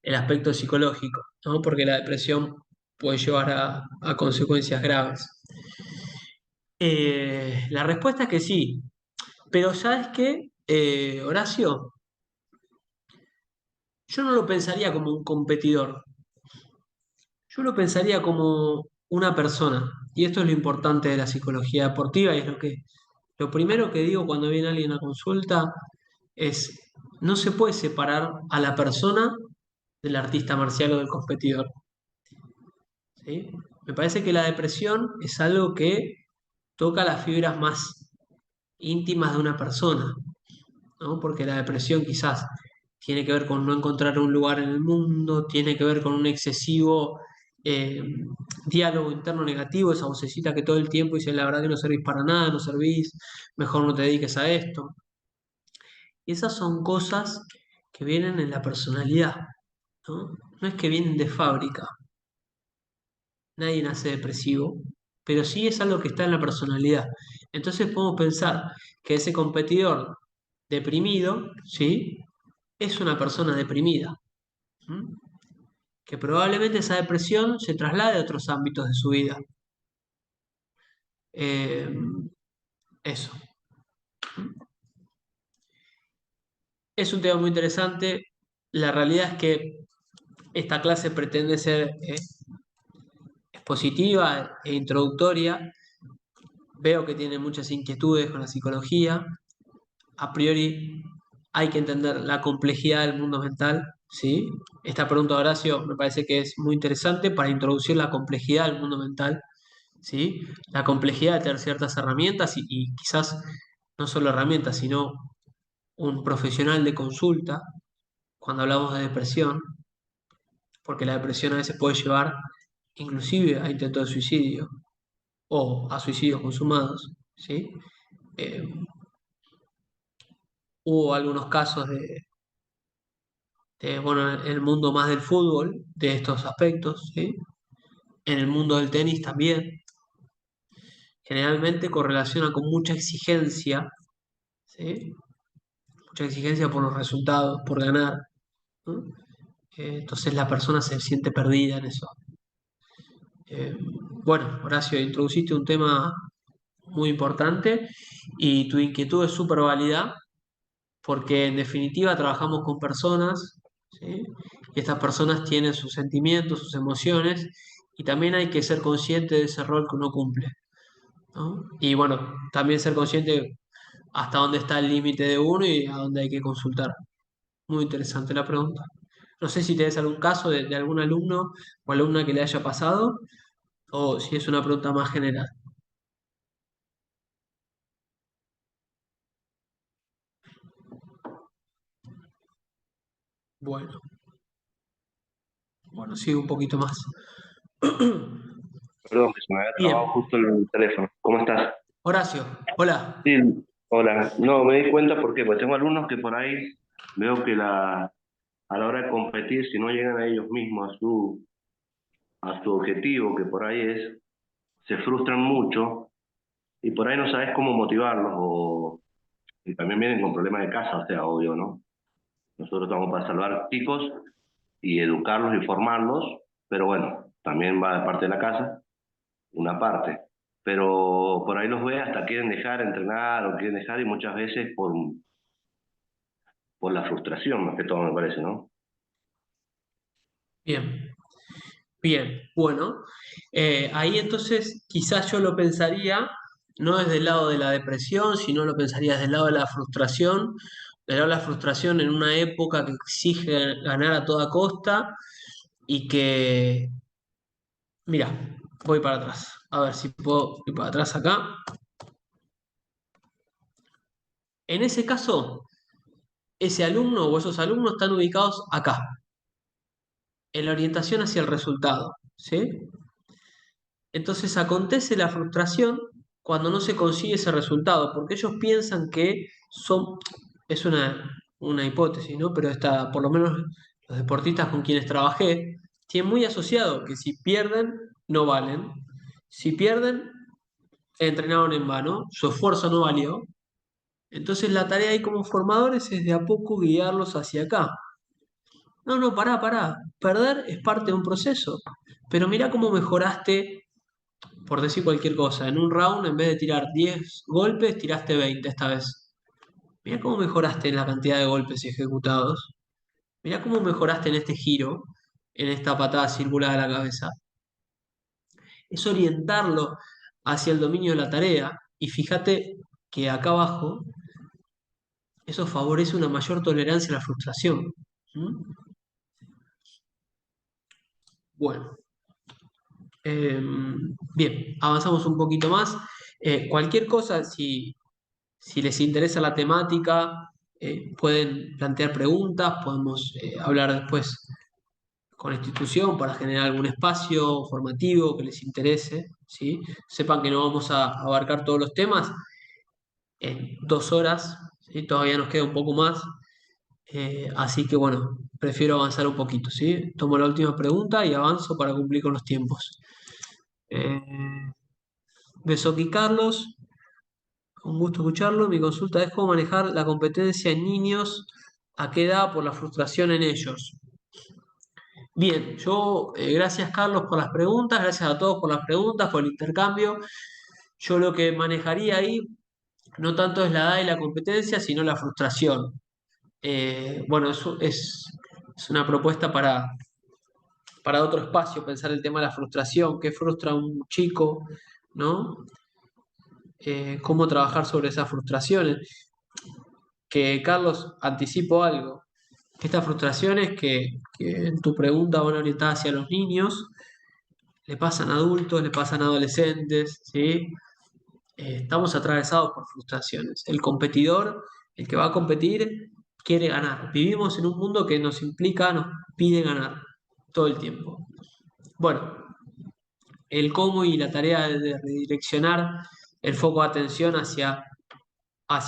el aspecto psicológico, ¿no? Porque la depresión puede llevar a consecuencias graves. La respuesta es que sí, pero ¿sabes qué, Horacio? Yo no lo pensaría como un competidor, yo lo pensaría como una persona. Y esto es lo importante de la psicología deportiva y es lo primero que digo cuando viene alguien a consulta es, no se puede separar a la persona del artista marcial o del competidor. ¿Sí? Me parece que la depresión es algo que toca las fibras más íntimas de una persona, ¿no? Porque la depresión quizás tiene que ver con no encontrar un lugar en el mundo, tiene que ver con un excesivo eh, diálogo interno negativo, esa vocecita que todo el tiempo dice, la verdad que no servís para nada, no servís, mejor no te dediques a esto. Y esas son cosas que vienen en la personalidad, ¿no? No es que vienen de fábrica, nadie nace depresivo, pero sí es algo que está en la personalidad. Entonces podemos pensar que ese competidor deprimido, ¿sí? Es una persona deprimida, ¿m? Que probablemente esa depresión se traslade a otros ámbitos de su vida. Eh, eso. Es un tema muy interesante. La realidad es que esta clase pretende ser expositiva e introductoria. Veo que tiene muchas inquietudes con la psicología. A priori hay que entender la complejidad del mundo mental, ¿sí? Esta pregunta de Horacio me parece que es muy interesante para introducir la complejidad del mundo mental, ¿sí? La complejidad de tener ciertas herramientas y quizás no solo herramientas, sino un profesional de consulta cuando hablamos de depresión, porque la depresión a veces puede llevar inclusive a intentos de suicidio o a suicidios consumados, ¿sí? Eh, Hubo algunos casos bueno, en el mundo más del fútbol, de estos aspectos, ¿sí? En el mundo del tenis también. Generalmente correlaciona con mucha exigencia, ¿sí? Mucha exigencia por los resultados, por ganar, ¿no? Entonces la persona se siente perdida en eso. Bueno, Horacio, introduciste un tema muy importante y tu inquietud es súper válida porque en definitiva trabajamos con personas, ¿sí? Y estas personas tienen sus sentimientos, sus emociones, y también hay que ser consciente de ese rol que uno cumple, ¿no? Y bueno, también ser consciente hasta dónde está el límite de uno y a dónde hay que consultar. Muy interesante la pregunta. No sé si tenés algún caso de algún alumno o alumna que le haya pasado, o si es una pregunta más general. Bueno, bueno, sigo un poquito más. Perdón, que se me había trabado Bien, justo el teléfono. ¿Cómo estás? Horacio, hola. Sí, hola. No, me di cuenta porque pues tengo alumnos que por ahí veo que a la hora de competir, si no llegan a ellos mismos a su objetivo, que por ahí es, se frustran mucho y por ahí no sabes cómo motivarlos y también vienen con problemas de casa, o sea, obvio, ¿no? Nosotros estamos para salvar chicos y educarlos y formarlos, pero bueno, también va de parte de la casa una parte. Pero por ahí los ve hasta quieren dejar de entrenar o quieren dejar y muchas veces por la frustración, más que todo me parece, ¿no? Bien, bien. Bueno, ahí entonces quizás yo lo pensaría no desde el lado de la depresión, sino lo pensaría desde el lado de la frustración, del lado de la frustración en una época que exige ganar a toda costa y que, mira, voy para atrás. A ver si puedo ir para atrás acá. En ese caso, ese alumno o esos alumnos están ubicados acá, en la orientación hacia el resultado, ¿sí? Entonces acontece la frustración cuando no se consigue ese resultado, porque ellos piensan que son, es una hipótesis, ¿no? Pero está, por lo menos los deportistas con quienes trabajé, tienen muy asociado que si pierden, no valen. Si pierden, entrenaron en vano, su esfuerzo no valió. Entonces la tarea ahí como formadores es de a poco guiarlos hacia acá. No, no, pará. Perder es parte de un proceso. Pero mirá cómo mejoraste, por decir cualquier cosa. En un round, en vez de tirar 10 golpes, tiraste 20 esta vez. Mirá cómo mejoraste en la cantidad de golpes ejecutados. Mirá cómo mejoraste en este giro, en esta patada circular a la cabeza. Es orientarlo hacia el dominio de la tarea. Y fíjate que acá abajo eso favorece una mayor tolerancia a la frustración. ¿Mm? Bueno, bien, avanzamos un poquito más. Cualquier cosa, si les interesa la temática, pueden plantear preguntas, podemos hablar después con la institución para generar algún espacio formativo que les interese, ¿sí? Sepan que no vamos a abarcar todos los temas en 2 horas, ¿sí? Todavía nos queda un poco más, así que bueno, prefiero avanzar un poquito, ¿sí? Tomo la última pregunta y avanzo para cumplir con los tiempos. Eh, Besoki Carlos, un gusto escucharlo. Mi consulta es cómo manejar la competencia en niños, a qué edad por la frustración en ellos. Bien, yo, gracias Carlos por las preguntas, gracias a todos por las preguntas, por el intercambio. Yo lo que manejaría ahí no tanto es la edad y la competencia, sino la frustración. Bueno, eso es una propuesta para otro espacio, pensar el tema de la frustración, qué frustra a un chico, ¿no? Cómo trabajar sobre esas frustraciones. Que Carlos, anticipo algo. Estas frustraciones que en tu pregunta van orientadas hacia los niños, le pasan a adultos, le pasan a adolescentes, ¿sí? Estamos atravesados por frustraciones. El competidor, el que va a competir, quiere ganar. Vivimos en un mundo que nos implica, nos pide ganar todo el tiempo. Bueno, el cómo y la tarea de redireccionar el foco de atención hacia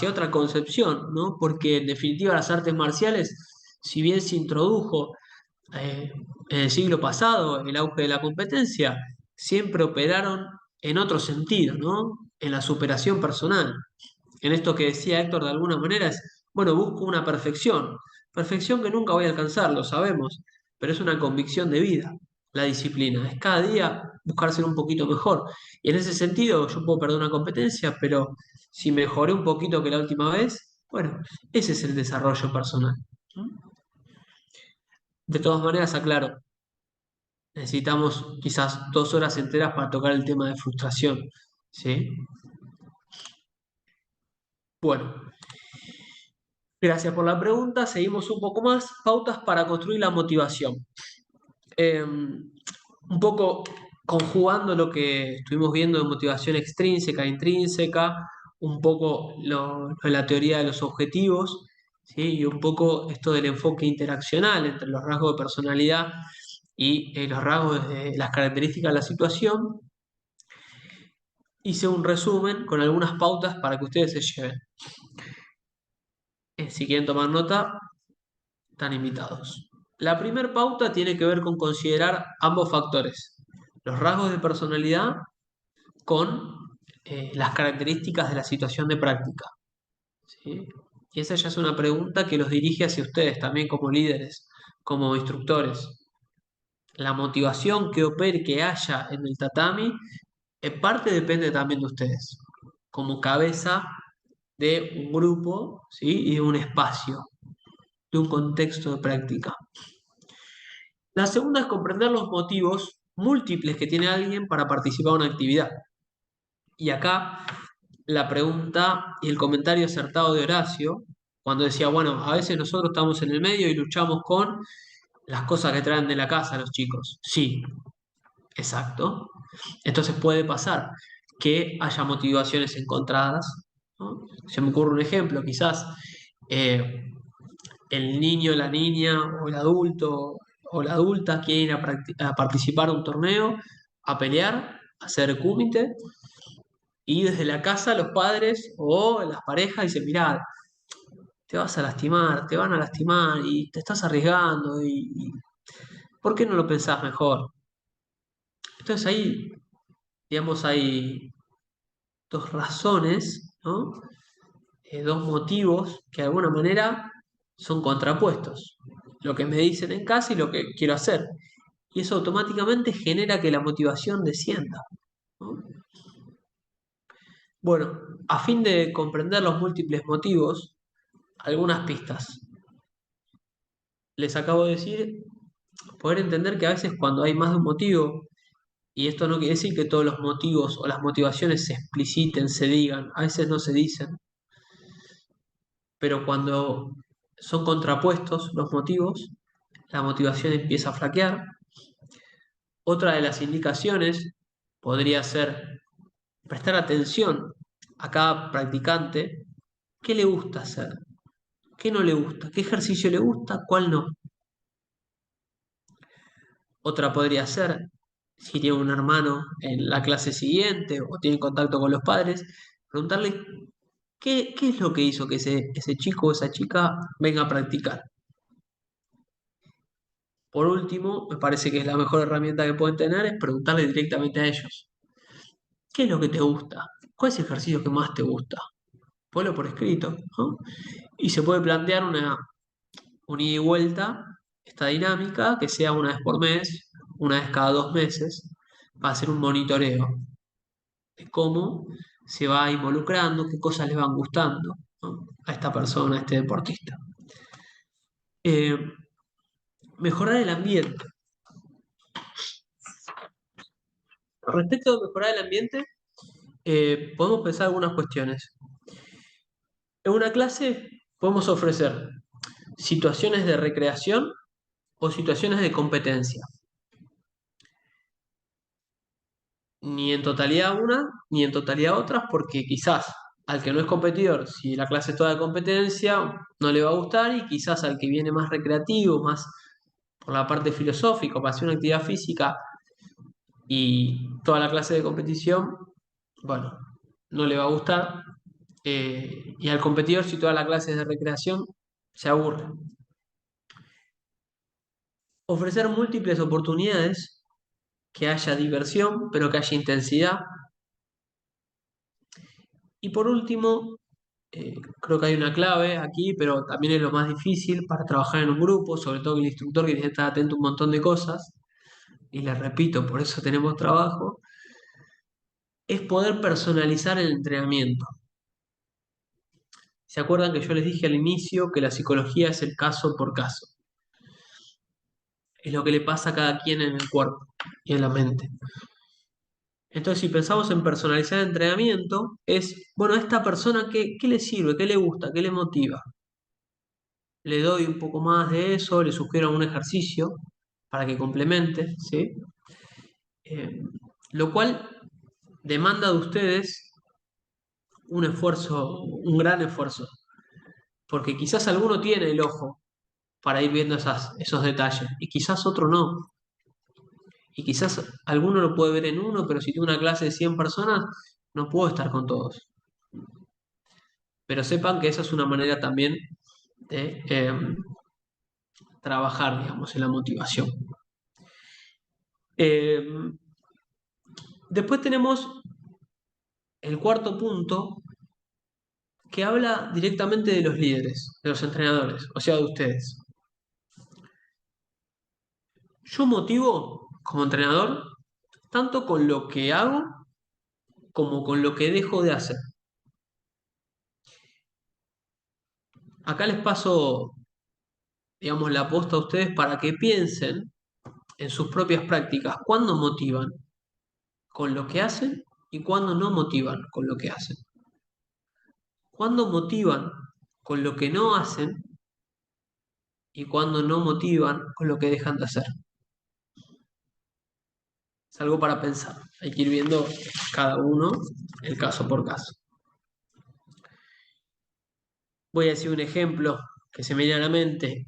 otra concepción, ¿no? Porque en definitiva las artes marciales, si bien se introdujo eh, en el siglo pasado el auge de la competencia, siempre operaron en otro sentido, ¿no? En la superación personal. En esto que decía Héctor de alguna manera es, bueno, busco una perfección que nunca voy a alcanzar, lo sabemos, pero es una convicción de vida, la disciplina, es cada día buscar ser un poquito mejor. Y en ese sentido yo puedo perder una competencia, pero si mejoré un poquito que la última vez, bueno, ese es el desarrollo personal. De todas maneras, aclaro, necesitamos quizás 2 horas enteras para tocar el tema de frustración, ¿sí? Bueno, gracias por la pregunta. Seguimos un poco más. Pautas para construir la motivación. Un poco conjugando lo que estuvimos viendo de motivación extrínseca e intrínseca, un poco la teoría de los objetivos, ¿sí? Y un poco esto del enfoque interaccional entre los rasgos de personalidad y los rasgos de las características de la situación. Hice un resumen con algunas pautas para que ustedes se lleven. Si quieren tomar nota, están invitados. La primera pauta tiene que ver con considerar ambos factores, los rasgos de personalidad con las características de la situación de práctica, ¿sí? Y esa ya es una pregunta que los dirige hacia ustedes también como líderes, como instructores. La motivación que opere, que haya en el tatami, en parte depende también de ustedes, como cabeza de un grupo, ¿sí? Y de un espacio, de un contexto de práctica. La segunda es comprender los motivos múltiples que tiene alguien para participar en una actividad. Y acá la pregunta y el comentario acertado de Horacio, cuando decía, bueno, a veces nosotros estamos en el medio y luchamos con las cosas que traen de la casa los chicos. Sí, exacto. Entonces puede pasar que haya motivaciones encontradas, ¿no? Se me ocurre un ejemplo, quizás el niño, la niña o el adulto o la adulta quiere ir a participar de un torneo, a pelear, a hacer kumite, y desde la casa los padres o las parejas dicen, mirá, te vas a lastimar, te van a lastimar y te estás arriesgando y ¿por qué no lo pensás mejor? Entonces ahí, digamos, hay dos razones, ¿no? Dos motivos que de alguna manera son contrapuestos. lo que me dicen en casa y lo que quiero hacer. Y eso automáticamente genera que la motivación descienda, ¿no? Bueno, a fin de comprender los múltiples motivos, algunas pistas. Les acabo de decir, poder entender que a veces cuando hay más de un motivo, y esto no quiere decir que todos los motivos o las motivaciones se expliciten, se digan, a veces no se dicen, pero cuando son contrapuestos los motivos, la motivación empieza a flaquear. Otra de las indicaciones podría ser prestar atención a cada practicante, qué le gusta hacer, qué no le gusta, qué ejercicio le gusta, cuál no. Otra podría ser, si tiene un hermano en la clase siguiente o tiene contacto con los padres, preguntarle qué es lo que hizo que ese chico o esa chica venga a practicar. Por último, me parece que es la mejor herramienta que pueden tener es preguntarle directamente a ellos. ¿Qué es lo que te gusta? ¿Cuál es el ejercicio que más te gusta? Ponlo por escrito, ¿no? Y se puede plantear un ida y vuelta, esta dinámica, que sea una vez por mes, una vez cada 2 meses, para hacer un monitoreo de cómo se va involucrando, qué cosas le van gustando, ¿no? A esta persona, a este deportista. Eh, Mejorar el ambiente. Respecto a mejorar el ambiente, podemos pensar algunas cuestiones. En una clase podemos ofrecer situaciones de recreación o situaciones de competencia. Ni en totalidad una, ni en totalidad otras, porque quizás al que no es competidor, si la clase es toda de competencia, no le va a gustar, y quizás al que viene más recreativo, más por la parte filosófica, para hacer una actividad física y toda la clase de competición, bueno, no le va a gustar. Y al competidor, si toda la clase es de recreación, se aburre. Ofrecer múltiples oportunidades, que haya diversión, pero que haya intensidad. Y por último, creo que hay una clave aquí, pero también es lo más difícil para trabajar en un grupo, sobre todo el instructor que tiene que estar atento a un montón de cosas, y les repito, por eso tenemos trabajo, es poder personalizar el entrenamiento. ¿Se acuerdan que yo les dije al inicio que la psicología es el caso por caso? Es lo que le pasa a cada quien en el cuerpo y en la mente. Entonces, si pensamos en personalizar el entrenamiento, es, bueno, a esta persona, ¿qué le sirve? ¿Qué le gusta? ¿Qué le motiva? Le doy un poco más de eso, le sugiero un ejercicio para que complemente, ¿sí? Lo cual demanda de ustedes un esfuerzo, un gran esfuerzo, porque quizás alguno tiene el ojo para ir viendo esos detalles y quizás otro no. Y quizás alguno lo puede ver en uno, pero si tengo una clase de 100 personas, no puedo estar con todos. Pero sepan que esa es una manera también de trabajar, digamos, en la motivación. Eh, Después tenemos el cuarto punto, que habla directamente de los líderes, de los entrenadores, o sea, de ustedes. Yo motivo como entrenador tanto con lo que hago como con lo que dejo de hacer. Acá les paso, digamos, la posta a ustedes para que piensen en sus propias prácticas cuándo motivan con lo que hacen y cuándo no motivan con lo que hacen. Cuándo motivan con lo que no hacen y cuándo no motivan con lo que dejan de hacer. Es algo para pensar. Hay que ir viendo cada uno el caso por caso. Voy a decir un ejemplo que se me viene a la mente.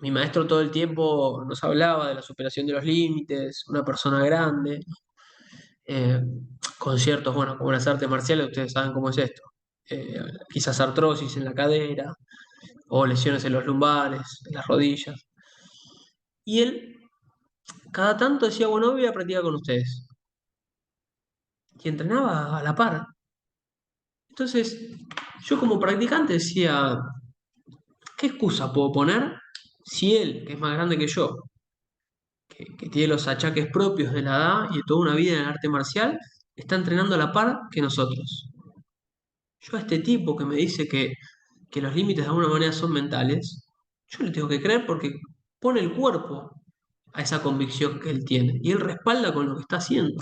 Mi maestro todo el tiempo nos hablaba de la superación de los límites, una persona grande, eh, conciertos, bueno, como las artes marciales, ustedes saben cómo es esto. Quizás artrosis en la cadera o lesiones en los lumbares, en las rodillas. Y él cada tanto decía, bueno, voy a practicar con ustedes. Y entrenaba a la par. Entonces, yo como practicante decía, ¿qué excusa puedo poner Si él, que es más grande que yo, que tiene los achaques propios de la edad y de toda una vida en el arte marcial, está entrenando a la par que nosotros. Yo a este tipo que me dice que los límites de alguna manera son mentales, yo le tengo que creer porque pone el cuerpo a esa convicción que él tiene y él respalda con lo que está haciendo.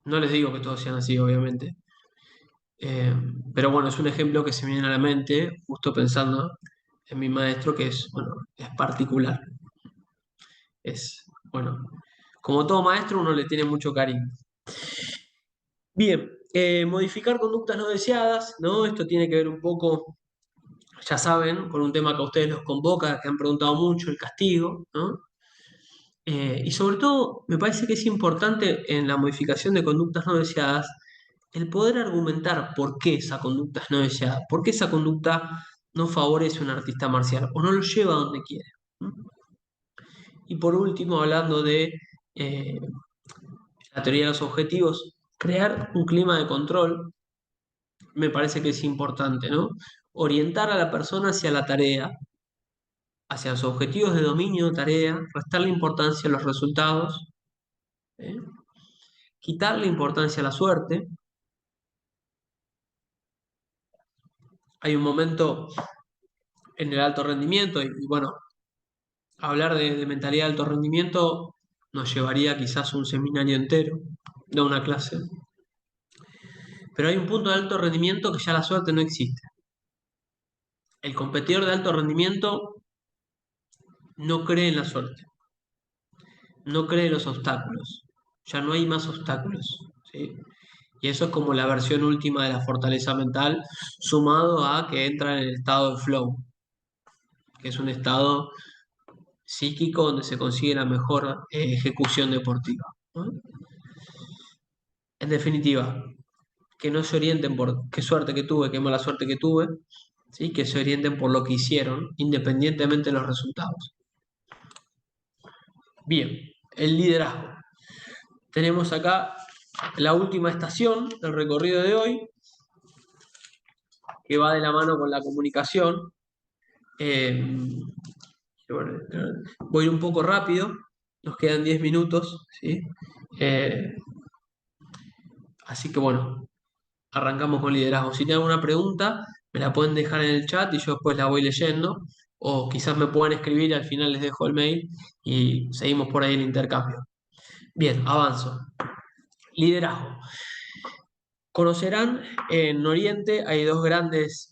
No les digo que todos sean así, obviamente. Eh, pero bueno, es un ejemplo que se me viene a la mente justo pensando en mi maestro que es, bueno, es particular. Es, bueno, como todo maestro uno le tiene mucho cariño. Bien, modificar conductas no deseadas, ¿no? Esto tiene que ver un poco, ya saben, con un tema que a ustedes los convoca, que han preguntado mucho, el castigo, ¿no? Y sobre todo, me parece que es importante en la modificación de conductas no deseadas el poder argumentar por qué esa conducta es no deseada, por qué esa conducta no favorece a un artista marcial o no lo lleva a donde quiere. ¿Mm? Y por último, hablando de eh, la teoría de los objetivos, crear un clima de control me parece que es importante, ¿no? Orientar a la persona hacia la tarea, hacia los objetivos de dominio de tarea, restarle importancia a los resultados, ¿eh? Quitarle importancia a la suerte. Hay un momento en el alto rendimiento y bueno, hablar de mentalidad de alto rendimiento nos llevaría quizás un seminario entero, no una clase. Pero hay un punto de alto rendimiento que ya la suerte no existe. El competidor de alto rendimiento no cree en la suerte, no cree en los obstáculos. Ya no hay más obstáculos, ¿sí? Y eso es como la versión última de la fortaleza mental, sumado a que entra en el estado de flow, que es un estado psíquico donde se consigue la mejor ejecución deportiva, ¿no? En definitiva, que no se orienten por qué suerte que tuve, qué mala suerte que tuve, ¿sí? Que se orienten por lo que hicieron, independientemente de los resultados. Bien, el liderazgo. Tenemos acá la última estación del recorrido de hoy, que va de la mano con la comunicación. Bueno, voy a ir un poco rápido, nos quedan 10 minutos, ¿sí? Eh, Así que bueno, arrancamos con liderazgo. Si tienen alguna pregunta, me la pueden dejar en el chat y yo después la voy leyendo. O quizás me puedan escribir y al final les dejo el mail y seguimos por ahí el intercambio. Bien, avanzo. Liderazgo. Conocerán, en Oriente hay dos grandes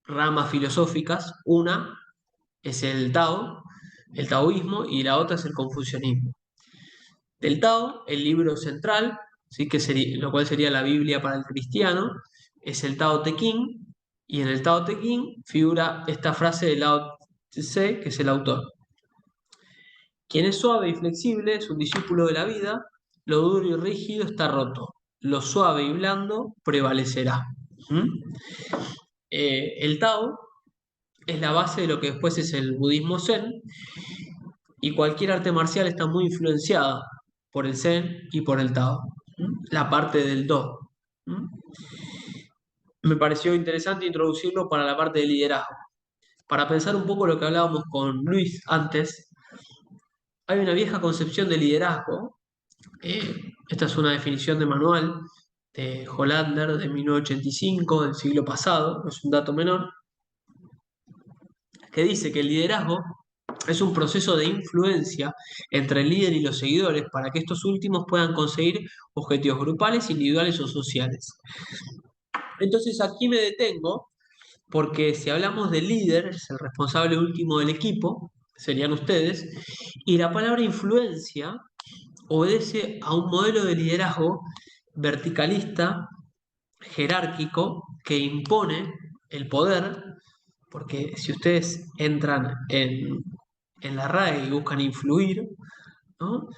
ramas filosóficas. Una es el Tao, el taoísmo, y la otra es el confucianismo. Del Tao, el libro central, ¿sí? Que sería, lo cual sería la Biblia para el cristiano, es el Tao Te Ching, y en el Tao Te Ching figura esta frase de Lao Tse, que es el autor. Quien es suave y flexible es un discípulo de la vida, lo duro y rígido está roto, lo suave y blando prevalecerá. ¿Mm? El Tao es la base de lo que después es el budismo Zen, y cualquier arte marcial está muy influenciada por el Zen y por el Tao, la parte del Do. Me pareció interesante introducirlo para la parte de liderazgo. Para pensar un poco lo que hablábamos con Luis antes, hay una vieja concepción de liderazgo. Esta es una definición de manual de Hollander de 1985, del siglo pasado, no es un dato menor, que dice que el liderazgo es un proceso de influencia entre el líder y los seguidores para que estos últimos puedan conseguir objetivos grupales, individuales o sociales. Entonces aquí me detengo porque si hablamos de líder, es el responsable último del equipo, serían ustedes, y la palabra influencia obedece a un modelo de liderazgo verticalista, jerárquico, que impone el poder, porque si ustedes entran en la RAE y buscan influir, ¿no?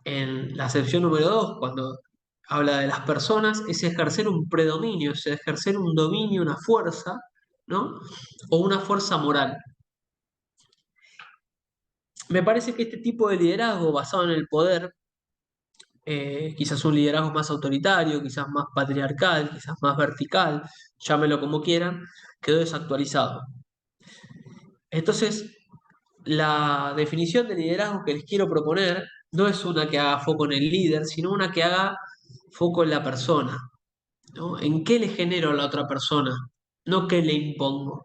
En la acepción número 2, cuando habla de las personas, es ejercer un predominio, es ejercer un dominio, una fuerza, ¿no? O una fuerza moral. Me parece que este tipo de liderazgo basado en el poder, quizás un liderazgo más autoritario, quizás más patriarcal, quizás más vertical, llámelo como quieran, quedó desactualizado. Entonces, la definición de liderazgo que les quiero proponer no es una que haga foco en el líder, sino una que haga foco en la persona, ¿no? ¿En qué le genero a la otra persona? No qué le impongo.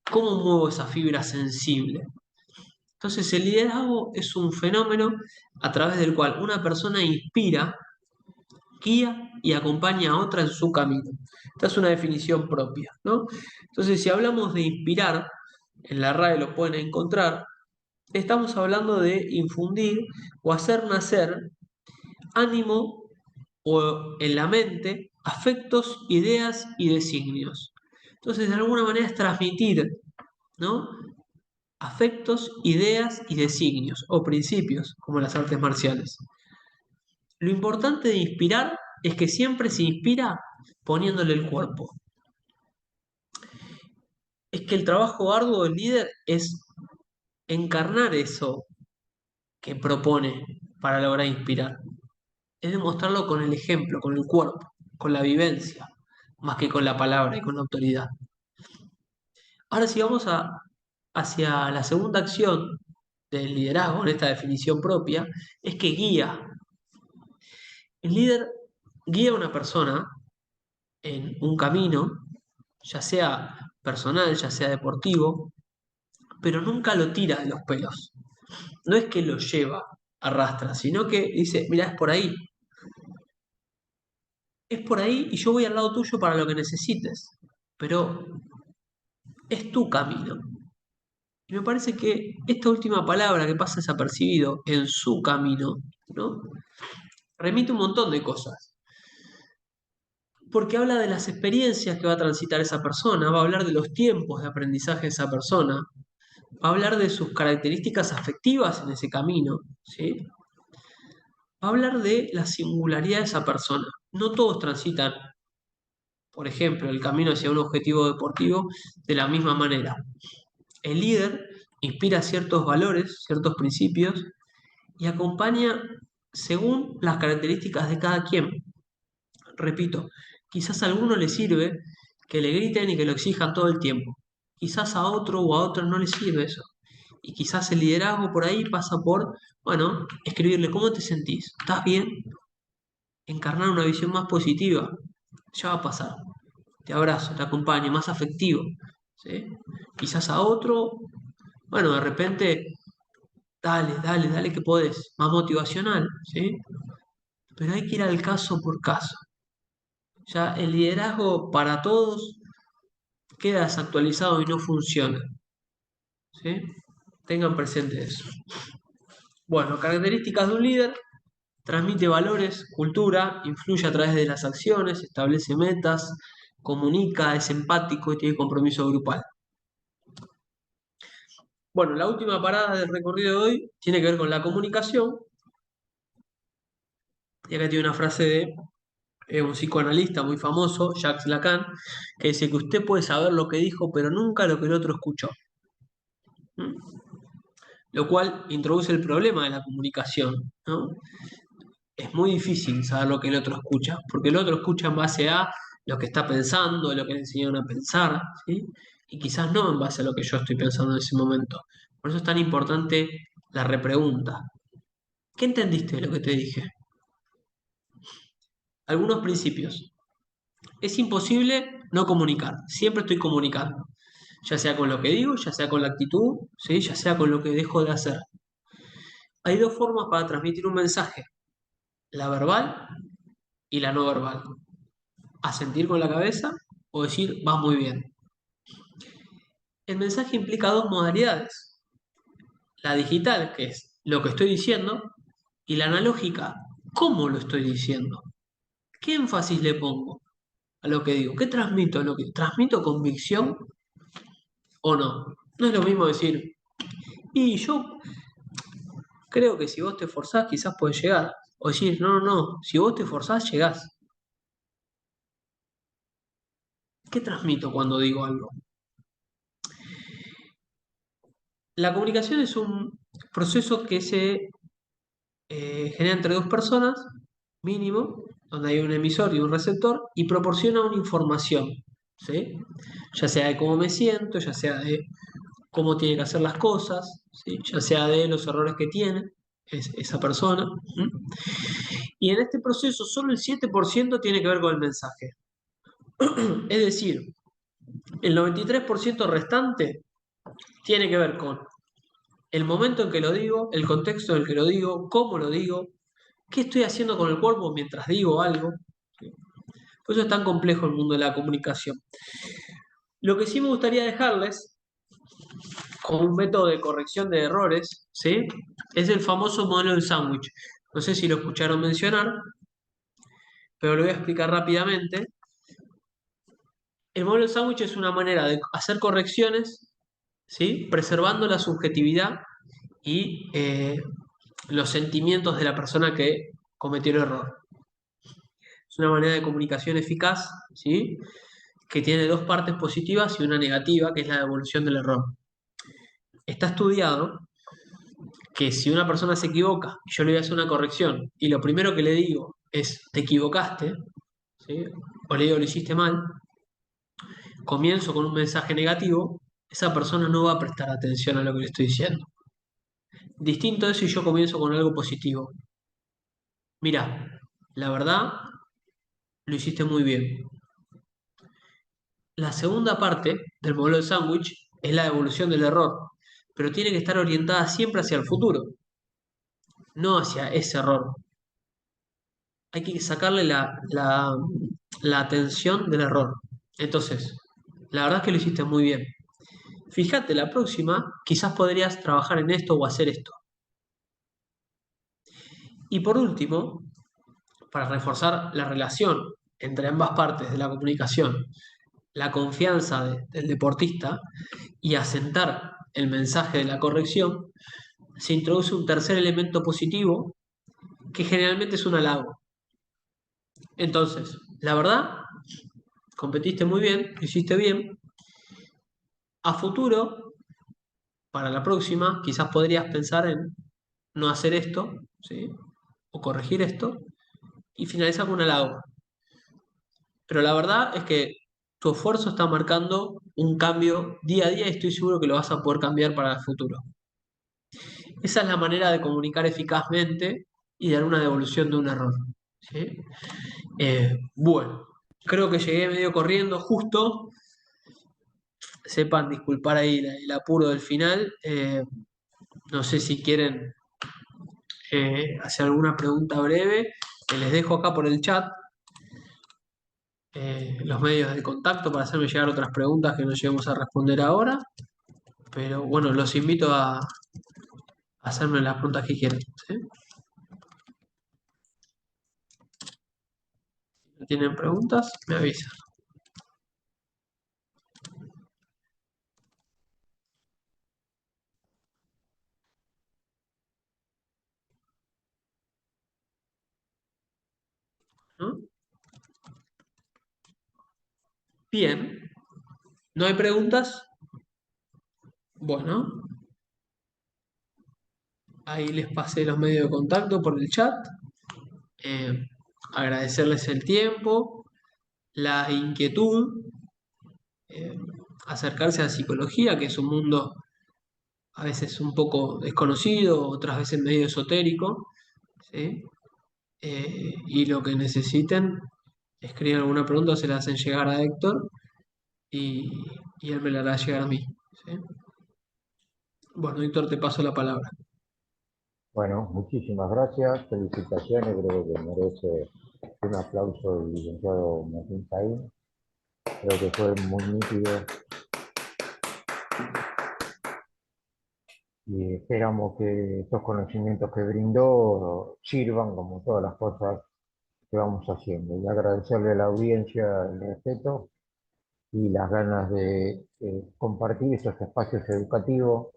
¿Cómo muevo esa fibra sensible? Entonces, el liderazgo es un fenómeno a través del cual una persona inspira, guía y acompaña a otra en su camino. Esta es una definición propia, ¿no? Entonces, si hablamos de inspirar, en la RAE lo pueden encontrar, estamos hablando de infundir o hacer nacer ánimo o en la mente afectos, ideas y designios. Entonces, de alguna manera es transmitir, ¿no? Afectos, ideas y designios o principios, como las artes marciales. Lo importante de inspirar es que siempre se inspira poniéndole el cuerpo. Es que el trabajo arduo del líder es encarnar eso que propone para lograr inspirar. Es demostrarlo con el ejemplo, con el cuerpo, con la vivencia, más que con la palabra y con la autoridad. Ahora si vamos hacia la segunda acción del liderazgo, en esta definición propia, es que guía. El líder guía a una persona en un camino, ya sea personal, ya sea deportivo, pero nunca lo tira de los pelos. No es que lo lleva, arrastra, sino que dice, mira, es por ahí y yo voy al lado tuyo para lo que necesites, pero es tu camino. Y me parece que esta última palabra que pasa desapercibido, en su camino, ¿no? Remite un montón de cosas. Porque habla de las experiencias que va a transitar esa persona, va a hablar de los tiempos de aprendizaje de esa persona, va a hablar de sus características afectivas en ese camino, ¿sí? Va a hablar de la singularidad de esa persona. No todos transitan, por ejemplo, el camino hacia un objetivo deportivo de la misma manera. El líder inspira ciertos valores, ciertos principios y acompaña según las características de cada quien. Repito, quizás a alguno le sirve que le griten y que lo exijan todo el tiempo. Quizás a otro o a otro no le sirve eso. Y quizás el liderazgo por ahí pasa por, bueno, escribirle, ¿cómo te sentís? ¿Estás bien? Encarnar una visión más positiva. Ya va a pasar. Te abrazo, te acompaño, más afectivo. ¿Sí? Quizás a otro, bueno, de repente, dale, dale, dale que podés, más motivacional, ¿sí? Pero hay que ir al caso por caso. Ya el liderazgo para todos queda desactualizado y no funciona, ¿sí? Tengan presente eso. Bueno, características de un líder: transmite valores, cultura, influye a través de las acciones, establece metas, comunica, es empático y tiene compromiso grupal. Bueno, la última parada del recorrido de hoy tiene que ver con la comunicación. Y acá tiene una frase de un psicoanalista muy famoso, Jacques Lacan, que dice que usted puede saber lo que dijo, pero nunca lo que el otro escuchó. ¿Mm? Lo cual introduce el problema de la comunicación, ¿no? Es muy difícil saber lo que el otro escucha, porque el otro escucha en base a lo que está pensando, lo que le enseñaron a pensar, ¿sí? Y quizás no en base a lo que yo estoy pensando en ese momento. Por eso es tan importante la repregunta. ¿Qué entendiste de lo que te dije? Algunos principios. Es imposible no comunicar. Siempre estoy comunicando. Ya sea con lo que digo, ya sea con la actitud, ¿sí? Ya sea con lo que dejo de hacer. Hay dos formas para transmitir un mensaje: la verbal y la no verbal. Asentir con la cabeza o decir vas muy bien. El mensaje implica dos modalidades: la digital, que es lo que estoy diciendo, y la analógica, cómo lo estoy diciendo. ¿Qué énfasis le pongo a lo que digo? ¿Qué transmito? ¿Lo que transmito convicción o no? No es lo mismo decir, y yo creo que si vos te esforzás quizás podés llegar. O decir, no, no, no, si vos te esforzás llegás. ¿Qué transmito cuando digo algo? La comunicación es un proceso que se genera entre dos personas, mínimo, donde hay un emisor y un receptor, y proporciona una información, ¿sí? Ya sea de cómo me siento, ya sea de cómo tiene que hacer las cosas, ¿sí? Ya sea de los errores que tiene esa persona. ¿Mm? Y en este proceso solo el 7% tiene que ver con el mensaje. Es decir, el 93% restante tiene que ver con el momento en que lo digo, el contexto en el que lo digo, cómo lo digo, qué estoy haciendo con el cuerpo mientras digo algo. Por eso es tan complejo el mundo de la comunicación. Lo que sí me gustaría dejarles como un método de corrección de errores, ¿sí? Es el famoso modelo del sándwich. No sé si lo escucharon mencionar, pero lo voy a explicar rápidamente. El modelo del sándwich es una manera de hacer correcciones, ¿sí? Preservando la subjetividad y los sentimientos de la persona que cometió el error. Es una manera de comunicación eficaz, ¿sí? Que tiene dos partes positivas y una negativa, que es la devolución del error. Está estudiado que si una persona se equivoca y yo le voy a hacer una corrección y lo primero que le digo es te equivocaste, ¿sí? O le digo lo hiciste mal, comienzo con un mensaje negativo, esa persona no va a prestar atención a lo que le estoy diciendo. Distinto es si yo comienzo con algo positivo. Mira, la verdad, lo hiciste muy bien. La segunda parte del modelo de sándwich es la devolución del error, pero tiene que estar orientada siempre hacia el futuro, no hacia ese error. Hay que sacarle la atención del error. Entonces, la verdad es que lo hiciste muy bien. Fíjate, la próxima quizás podrías trabajar en esto o hacer esto. Y por último, para reforzar la relación entre ambas partes de la comunicación, la confianza del deportista y asentar el mensaje de la corrección, se introduce un tercer elemento positivo que generalmente es un halago. Entonces, la verdad, competiste muy bien, lo hiciste bien. A futuro, para la próxima, quizás podrías pensar en no hacer esto, ¿sí? O corregir esto y finalizar con un halago. Pero la verdad es que tu esfuerzo está marcando un cambio día a día y estoy seguro que lo vas a poder cambiar para el futuro. Esa es la manera de comunicar eficazmente y dar una devolución de un error, ¿sí? Bueno, creo que llegué medio corriendo justo. Sepan disculpar ahí el apuro del final. No sé si quieren hacer alguna pregunta breve. Les dejo acá por el chat los medios de contacto para hacerme llegar otras preguntas que no lleguemos a responder ahora. Pero bueno, los invito a hacerme las preguntas que quieran, ¿sí? Si tienen preguntas, me avisan. ¿No? Bien, ¿no hay preguntas? Bueno, ahí les pasé los medios de contacto por el chat. Eh, Agradecerles el tiempo, la inquietud, eh, acercarse a la psicología, que es un mundo a veces un poco desconocido, otras veces medio esotérico, ¿sí? Y lo que necesiten, escriben alguna pregunta, se la hacen llegar a Héctor y, y él me la hará llegar a mí, ¿sí? Bueno, Héctor, te paso la palabra. Bueno, muchísimas gracias, felicitaciones, creo que merece un aplauso el licenciado Martín Saín. Creo que fue muy nítido y esperamos que estos conocimientos que brindó sirvan como todas las cosas que vamos haciendo. Y agradecerle a la audiencia el respeto y las ganas de compartir estos espacios educativos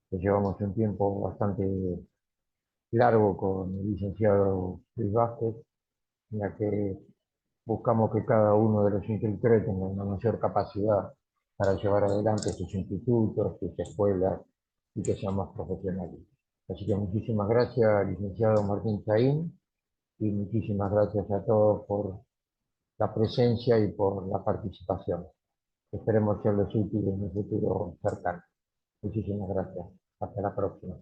que llevamos un tiempo bastante largo con el licenciado Luis Vázquez, en la que buscamos que cada uno de los instructores tenga una mayor capacidad para llevar adelante sus institutos, sus escuelas y que sean más profesionales. Así que muchísimas gracias, licenciado Martín Chaín, y muchísimas gracias a todos por la presencia y por la participación. Esperemos serles útiles en un futuro cercano. Muchísimas gracias. Hasta la próxima.